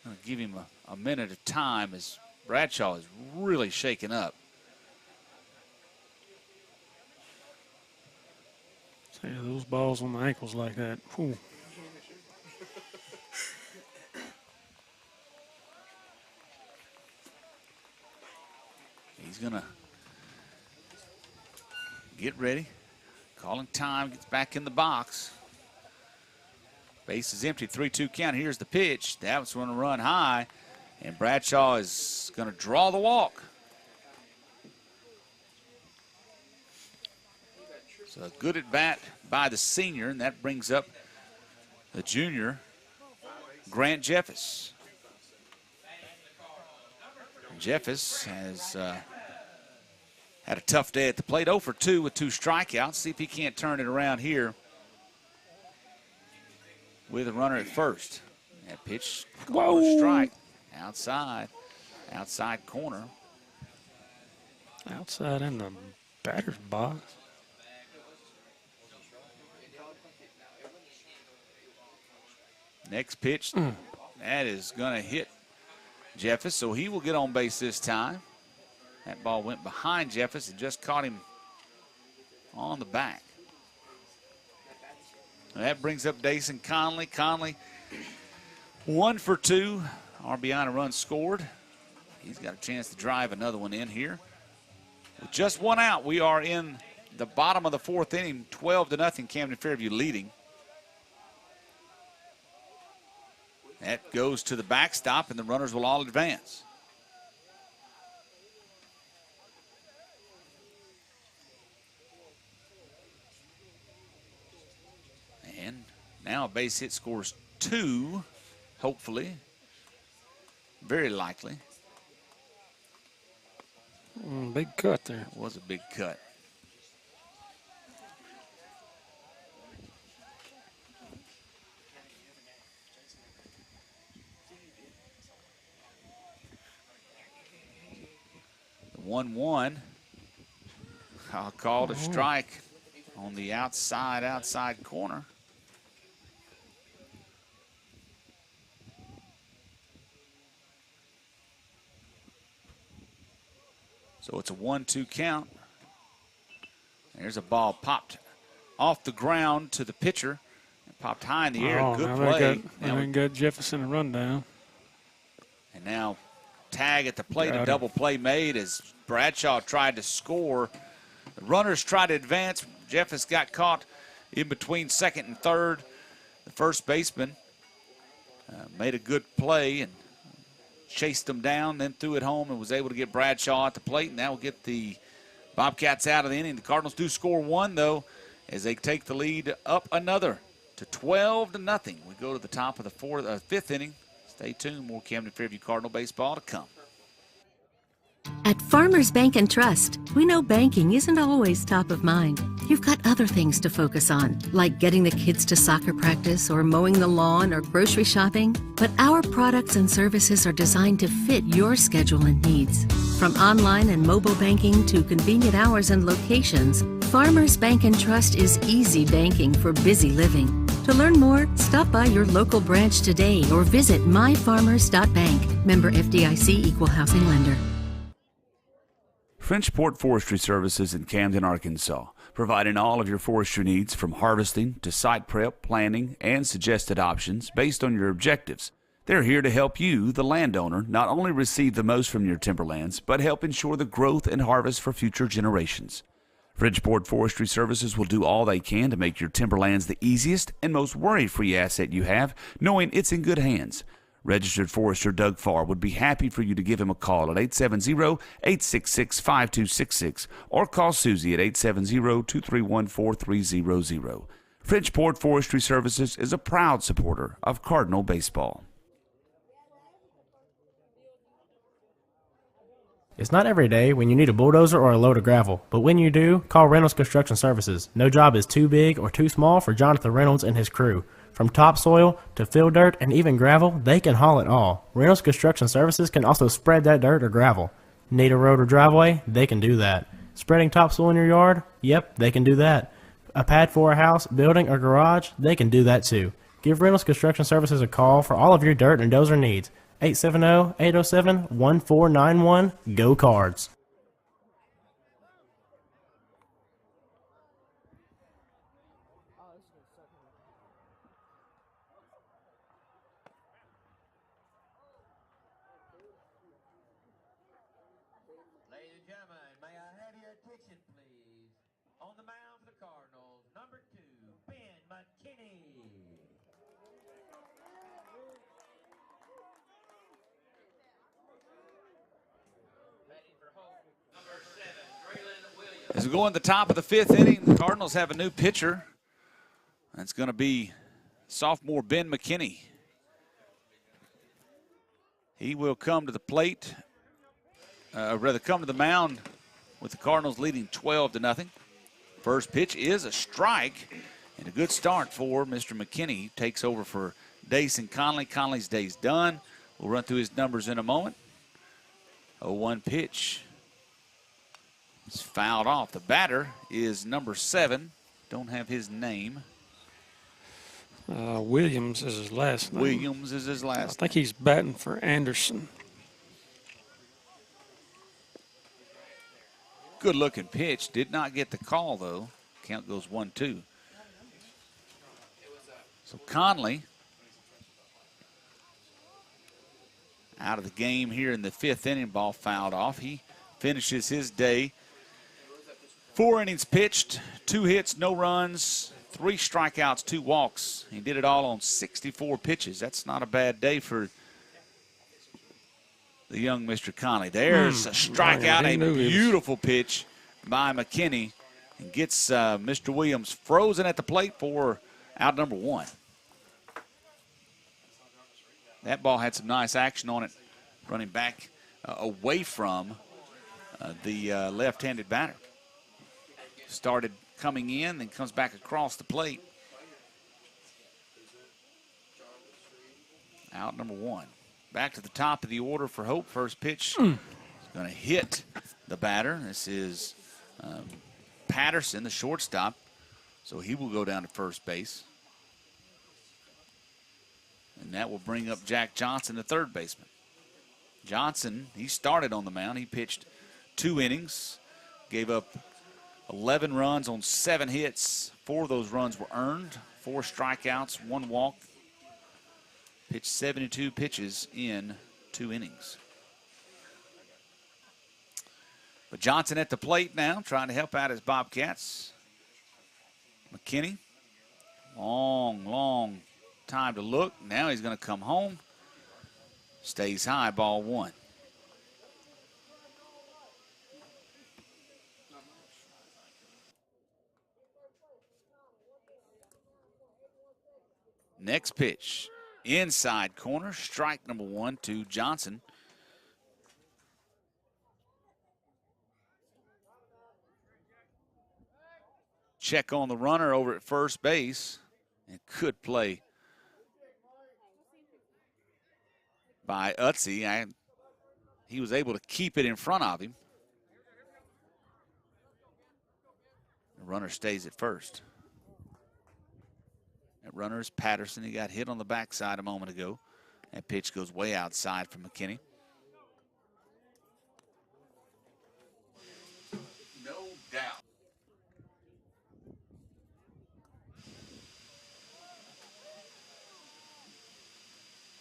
I'm going to give him a minute of time as Bradshaw is really shaken up. See those balls on the ankles like that. Whew. He's going to get ready. Calling time, gets back in the box. Base is empty, 3-2 count. Here's the pitch. That was going to run high, and Bradshaw is going to draw the walk. So a good at bat by the senior, and that brings up the junior, Grant Jeffis. Jeffis has had a tough day at the plate, 0 for 2 with 2 strikeouts. See if he can't turn it around here with a runner at first. That pitch, called a strike. Outside corner. Outside in the batter's box. Next pitch, that is going to hit Jeffis, so he will get on base this time. That ball went behind Jeffis and just caught him on the back. That brings up Dason Conley. Conley, 1 for 2. RBI and a run scored. He's got a chance to drive another one in here. With just 1 out, we are in the bottom of the 4th inning, 12-0, Camden Fairview leading. That goes to the backstop, and the runners will all advance. And now a base hit scores 2, hopefully. Very likely. Big cut there. It was a big cut. The 1-1. I'll call a strike on the outside corner. So it's a 1-2 count. There's a ball popped off the ground to the pitcher. It popped high in the air. Good play. They got Jefferson a rundown. And now tag at the plate. A double play made as Bradshaw tried to score. The runners tried to advance. Jeffis got caught in between second and third. The first baseman made a good play and chased them down, then threw it home and was able to get Bradshaw at the plate, and that will get the Bobcats out of the inning. The Cardinals do score 1, though, as they take the lead up another to 12-0. We go to the top of the 5th inning. Stay tuned. More Camden Fairview Cardinal baseball to come. At Farmers Bank and Trust, we know banking isn't always top of mind. You've got other things to focus on, like getting the kids to soccer practice or mowing the lawn or grocery shopping. But our products and services are designed to fit your schedule and needs. From online and mobile banking to convenient hours and locations, Farmers Bank and Trust is easy banking for busy living. To learn more, stop by your local branch today or visit myfarmers.bank. Member FDIC Equal Housing Lender. Frenchport Forestry Services in Camden, Arkansas, providing all of your forestry needs from harvesting to site prep, planning, and suggested options based on your objectives. They're here to help you, the landowner, not only receive the most from your timberlands, but help ensure the growth and harvest for future generations. Frenchport Forestry Services will do all they can to make your timberlands the easiest and most worry-free asset you have, knowing it's in good hands. Registered Forester Doug Farr would be happy for you to give him a call at 870-866-5266 or call Susie at 870-231-4300. Frenchport Forestry Services is a proud supporter of Cardinal baseball. It's not every day when you need a bulldozer or a load of gravel, but when you do, call Reynolds Construction Services. No job is too big or too small for Jonathan Reynolds and his crew. From topsoil to fill dirt and even gravel, they can haul it all. Reynolds Construction Services can also spread that dirt or gravel. Need a road or driveway? They can do that. Spreading topsoil in your yard? Yep, they can do that. A pad for a house, building, or garage? They can do that too. Give Reynolds Construction Services a call for all of your dirt and dozer needs. 870-807-1491. Go Cards. Ladies and gentlemen, may I have your attention, please? On the mound for the Cardinals, number 2, Ben McKinney. As we go in the top of the 5th inning, the Cardinals have a new pitcher. That's going to be sophomore Ben McKinney. He will come to the plate, come to the mound with the Cardinals leading 12-0. First pitch is a strike and a good start for Mr. McKinney. He takes over for Dayson Conley. Conley's day's done. We'll run through his numbers in a moment. 0-1 pitch. It's fouled off. The batter is number 7. Don't have his name. Williams is his last name. Williams is his last I think he's batting for Anderson. Good looking pitch. Did not get the call though. Count goes 1-2. So Conley out of the game here in the 5th inning. Ball fouled off. He finishes his day. 4 innings pitched, 2 hits, no runs, 3 strikeouts, 2 walks. He did it all on 64 pitches. That's not a bad day for the young Mr. Conley. There's a strikeout, a beautiful pitch by McKinney, and gets Mr. Williams frozen at the plate for out number 1. That ball had some nice action on it, running back away from the left-handed batter. Started coming in, then comes back across the plate. Out number 1. Back to the top of the order for Hope. First pitch is going to hit the batter. This is Patterson, the shortstop. So he will go down to first base. And that will bring up Jack Johnson, the third baseman. Johnson, he started on the mound. He pitched 2 innings, gave up 11 runs on 7 hits. 4 of those runs were earned. 4 strikeouts, 1 walk. Pitched 72 pitches in 2 innings. But Johnson at the plate now, trying to help out his Bobcats. McKinney, long time to look. Now he's going to come home. Stays high, ball 1. Next pitch, inside corner, strike number 1 to Johnson. Check on the runner over at first base, and good play by Utze. He was able to keep it in front of him. The runner stays at first. At runners, Patterson, he got hit on the backside a moment ago. That pitch goes way outside from McKinney. No doubt.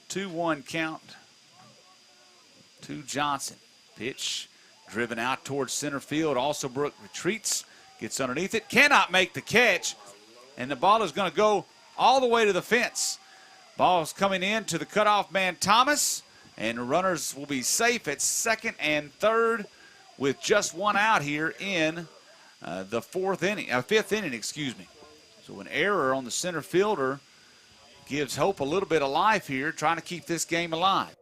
2-1 count to Johnson. Pitch driven out towards center field. Alsobrook retreats, gets underneath it, cannot make the catch, and the ball is going to go all the way to the fence. Ball's coming in to the cutoff man Thomas, and the runners will be safe at second and third with just one out here in the fifth inning, excuse me. So an error on the center fielder gives Hope a little bit of life here, trying to keep this game alive.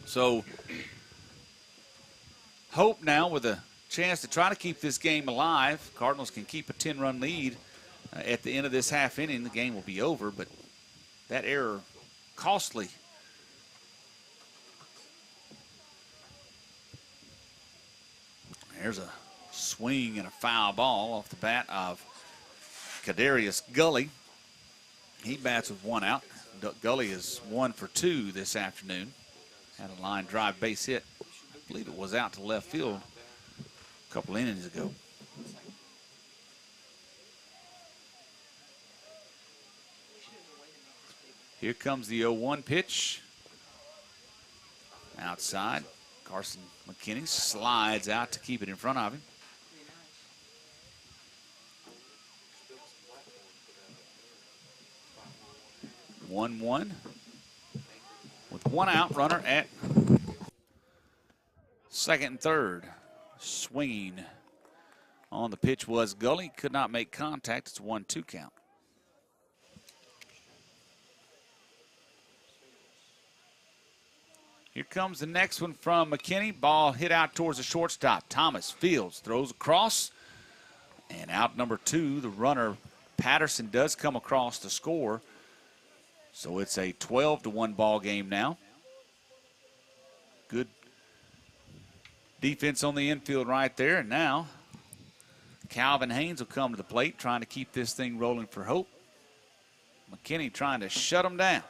So Hope now with a chance to try to keep this game alive. Cardinals can keep a 10-run lead at the end of this half inning. The game will be over, but that error costly. There's a swing and a foul ball off the bat of Kadarius Gully. He bats with one out. Gully is 1 for 2 this afternoon. Had a line drive base hit. I believe it was out to left field a couple innings ago. Here comes the 0-1 pitch. Outside. Carson McKinney slides out to keep it in front of him. One with one out, runner at second and third. Swinging on the pitch was Gully, could not make contact. It's a 1-2 count. Here comes the next one from McKinney. Ball hit out towards the shortstop. Thomas fields, throws across, and out number 2, the runner Patterson does come across to score. So it's a 12-1 ball game now. Good defense on the infield right there. And now Calvin Haynes will come to the plate, trying to keep this thing rolling for Hope. McKinney trying to shut him down.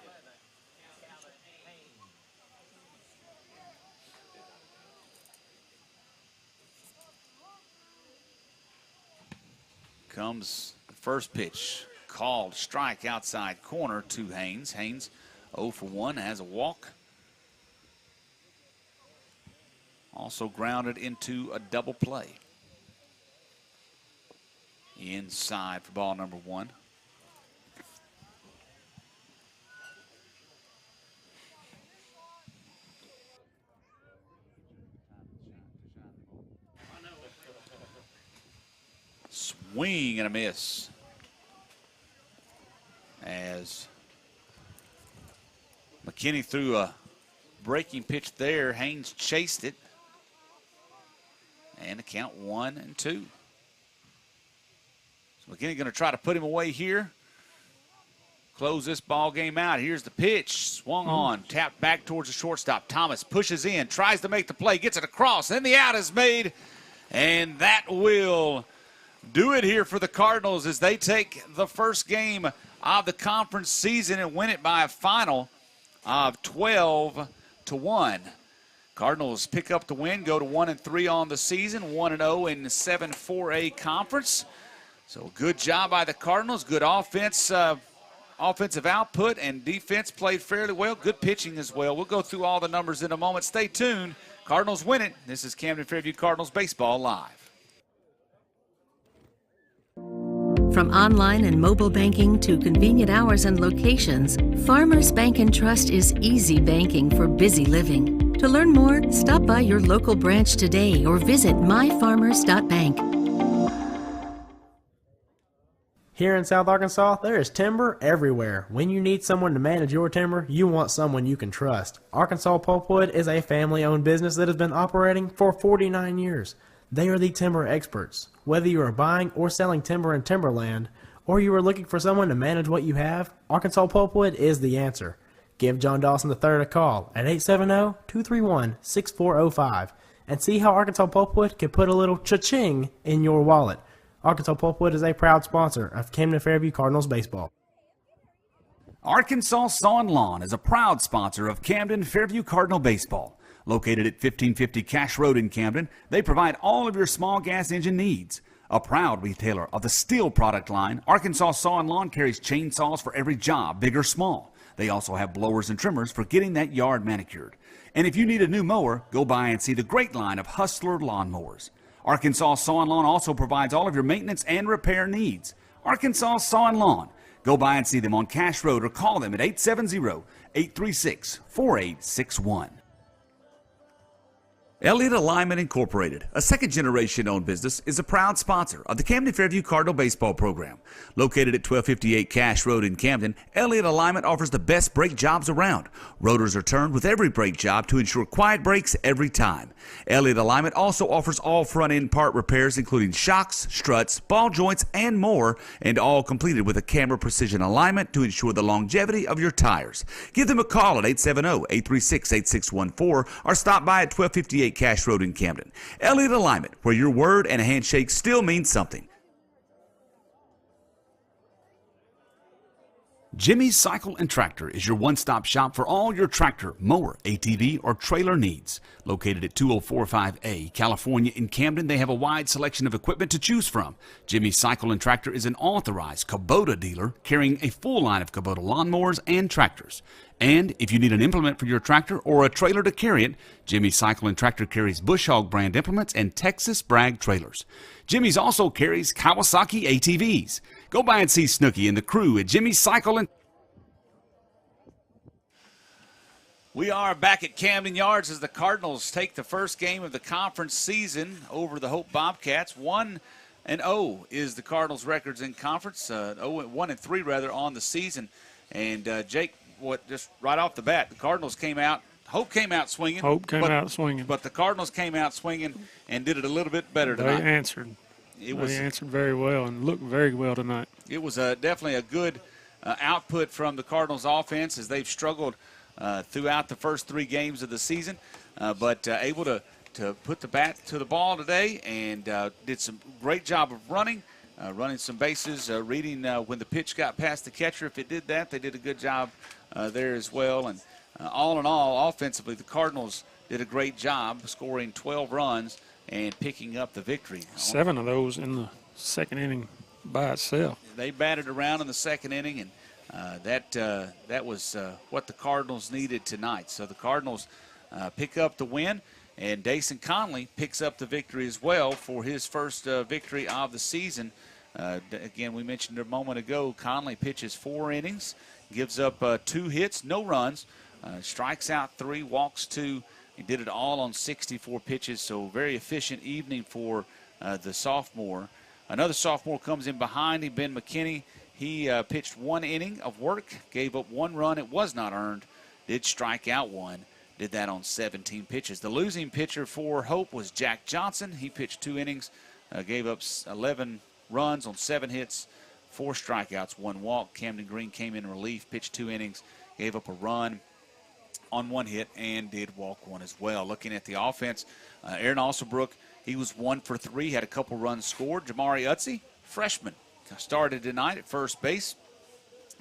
Comes the first pitch. Called strike outside corner to Haynes. Haynes 0 for 1, has a walk. Also grounded into a double play. Inside for ball number 1. Swing and a miss. As McKinney threw a breaking pitch there, Haynes chased it. And the count 1-2. So McKinney going to try to put him away here. Close this ball game out. Here's the pitch. Swung on, tapped back towards the shortstop. Thomas pushes in, tries to make the play, gets it across. Then the out is made. And that will do it here for the Cardinals as they take the first game of the conference season and win it by a final of 12-1. Cardinals pick up the win, go to 1-3 on the season, 1-0 in the 7-4A conference. So good job by the Cardinals. Good offensive output, and defense played fairly well. Good pitching as well. We'll go through all the numbers in a moment. Stay tuned. Cardinals win it. This is Camden Fairview Cardinals Baseball Live. From online and mobile banking to convenient hours and locations, Farmers Bank and Trust is easy banking for busy living. To learn more, stop by your local branch today or visit myfarmers.bank. Here in South Arkansas, there is timber everywhere. When you need someone to manage your timber, you want someone you can trust. Arkansas Pulpwood is a family-owned business that has been operating for 49 years. They are the timber experts. Whether you are buying or selling timber in timberland, or you are looking for someone to manage what you have, Arkansas Pulpwood is the answer. Give John Dawson III a call at 870-231-6405 and see how Arkansas Pulpwood can put a little cha-ching in your wallet. Arkansas Pulpwood is a proud sponsor of Camden Fairview Cardinals baseball. Arkansas Saw and Lawn is a proud sponsor of Camden Fairview Cardinal baseball. Located at 1550 Cash Road in Camden, they provide all of your small gas engine needs. A proud retailer of the steel product line, Arkansas Saw and Lawn carries chainsaws for every job, big or small. They also have blowers and trimmers for getting that yard manicured. And if you need a new mower, go by and see the great line of Hustler lawnmowers. Arkansas Saw and Lawn also provides all of your maintenance and repair needs. Arkansas Saw and Lawn. Go by and see them on Cash Road or call them at 870-836-4861. Elliott Alignment Incorporated, a second-generation owned business, is a proud sponsor of the Camden Fairview Cardinal baseball program. Located at 1258 Cash Road in Camden, Elliott Alignment offers the best brake jobs around. Rotors are turned with every brake job to ensure quiet brakes every time. Elliott Alignment also offers all front-end part repairs, including shocks, struts, ball joints, and more, and all completed with a camera precision alignment to ensure the longevity of your tires. Give them a call at 870-836-8614 or stop by at 1258 Cash Road in Camden. Elliott Alignment, where your word and a handshake still means something. Jimmy's Cycle and Tractor is your one-stop shop for all your tractor, mower, ATV, or trailer needs. Located at 2045A, California in Camden, they have a wide selection of equipment to choose from. Jimmy's Cycle and Tractor is an authorized Kubota dealer carrying a full line of Kubota lawnmowers and tractors. And if you need an implement for your tractor or a trailer to carry it, Jimmy's Cycle and Tractor carries Bush Hog brand implements and Texas Bragg trailers. Jimmy's also carries Kawasaki ATVs. Go by and see Snooky and the crew at Jimmy's Cycle and... We are back at Camden Yards as the Cardinals take the first game of the conference season over the Hope Bobcats. 1-0 is the Cardinals' records in conference. 1-3 rather on the season. And Jake, just right off the bat, the Cardinals came out. Hope came out swinging. But the Cardinals came out swinging and did it a little bit better tonight. They answered. They answered very well and looked very well tonight. It was definitely a good output from the Cardinals' offense as they've struggled throughout the first 3 games of the season, but able to put the bat to the ball today and did some great job of running some bases, reading when the pitch got past the catcher. If it did that, they did a good job there as well. And all in all, offensively, the Cardinals did a great job scoring 12 runs and picking up the victory. 7 of those in the second inning by itself. They batted around in the second inning, and that was what the Cardinals needed tonight. So the Cardinals pick up the win, and Dason Conley picks up the victory as well for his first victory of the season. Again, we mentioned a moment ago, Conley pitches 4 innings, gives up 2 hits, no runs, strikes out 3, walks 2. He did it all on 64 pitches, so very efficient evening for the sophomore. Another sophomore comes in behind him, Ben McKinney. He pitched 1 inning of work, gave up 1 run. It was not earned, did strike out 1, did that on 17 pitches. The losing pitcher for Hope was Jack Johnson. He pitched 2 innings, gave up 11 runs on 7 hits, 4 strikeouts, 1 walk. Camden Green came in relief, pitched 2 innings, gave up a run on 1 hit, and did walk 1 as well. Looking at the offense, Aaron Alsobrook, he was 1 for 3, had a couple runs scored. Jamari Utze, freshman, started tonight at first base.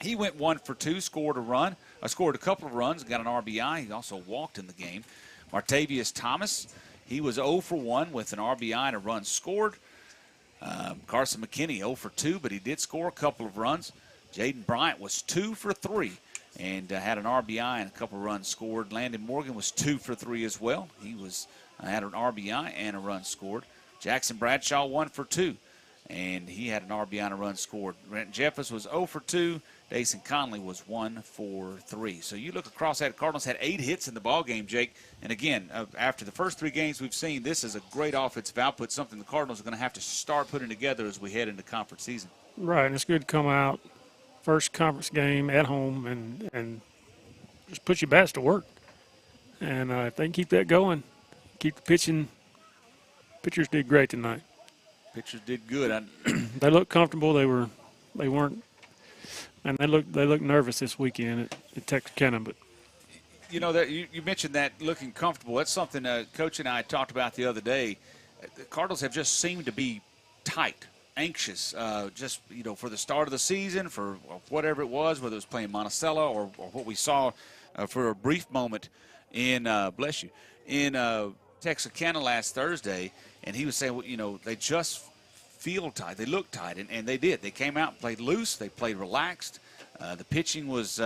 He went 1 for 2, scored a couple of runs, got an RBI. He also walked in the game. Martavius Thomas, he was 0 for 1 with an RBI and a run scored. Carson McKinney 0 for 2, but he did score a couple of runs. Jaden Bryant was 2 for 3 and had an RBI and a couple of runs scored. Landon Morgan was 2 for 3 as well. He had an RBI and a run scored. Jackson Bradshaw 1 for 2. And he had an RBI and a run scored. Brent Jeffers was 0 for 2. Dason Conley was 1 for 3. So you look across that, Cardinals had 8 hits in the ballgame, Jake. And again, after the first 3 games we've seen, this is a great offensive output, something the Cardinals are going to have to start putting together as we head into conference season. Right, and it's good to come out, first conference game at home, and just put your bats to work. And if they can keep that going, keep the pitching. Pitchers did great tonight. Pitchers did good. They looked comfortable. They weren't, and they looked nervous this weekend at Texarkana. But You know, that you mentioned that looking comfortable. That's something Coach and I talked about the other day. The Cardinals have just seemed to be tight, anxious, just, you know, for the start of the season, for whatever it was, whether it was playing Monticello or what we saw for a brief moment in, Texarkana last Thursday. And he was saying, well, you know, they just feel tight. They look tight, and they did. They came out and played loose. They played relaxed. The pitching was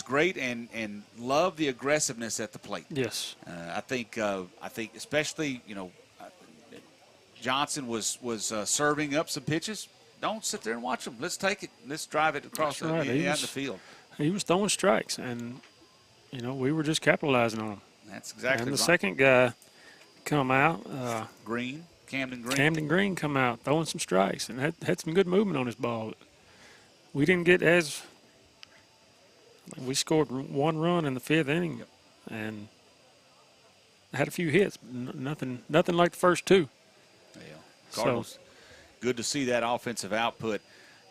great, and loved the aggressiveness at the plate. Yes. I think especially, you know, Johnson was serving up some pitches. Don't sit there and watch them. Let's take it. Let's drive it across the field. He was throwing strikes, and, you know, we were just capitalizing on them. That's exactly And the right. second guy come out, Camden Green come out throwing some strikes, and had some good movement on his ball. We didn't get we scored one run in the fifth inning, and had a few hits. Nothing like the first two. Yeah, Cardinals, good to see that offensive output,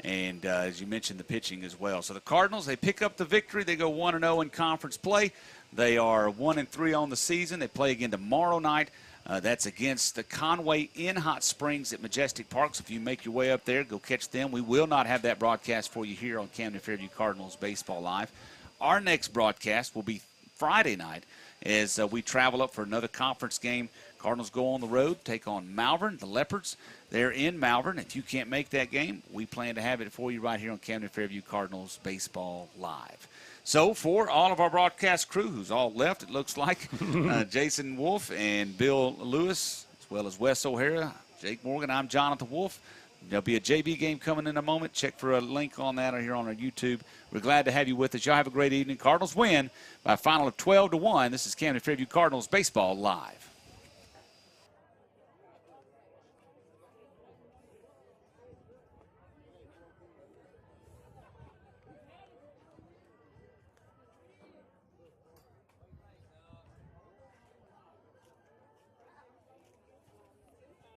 and as you mentioned, the pitching as well. So the Cardinals, they pick up the victory. They go 1-0 in conference play. They are 1-3 on the season. They play again tomorrow night. That's against the Conway in Hot Springs at Majestic Park. So if you make your way up there, go catch them. We will not have that broadcast for you here on Camden Fairview Cardinals Baseball Live. Our next broadcast will be Friday night as we travel up for another conference game. Cardinals go on the road, take on Malvern, the Leopards. They're in Malvern. If you can't make that game, we plan to have it for you right here on Camden Fairview Cardinals Baseball Live. So for all of our broadcast crew, who's all left, it looks like, Jason Wolf and Bill Lewis, as well as Wes O'Hara, Jake Morgan, I'm Jonathan Wolf. There'll be a JV game coming in a moment. Check for a link on that or here on our YouTube. We're glad to have you with us. Y'all have a great evening. Cardinals win by a final of 12-1. This is Camden Fairview Cardinals Baseball Live.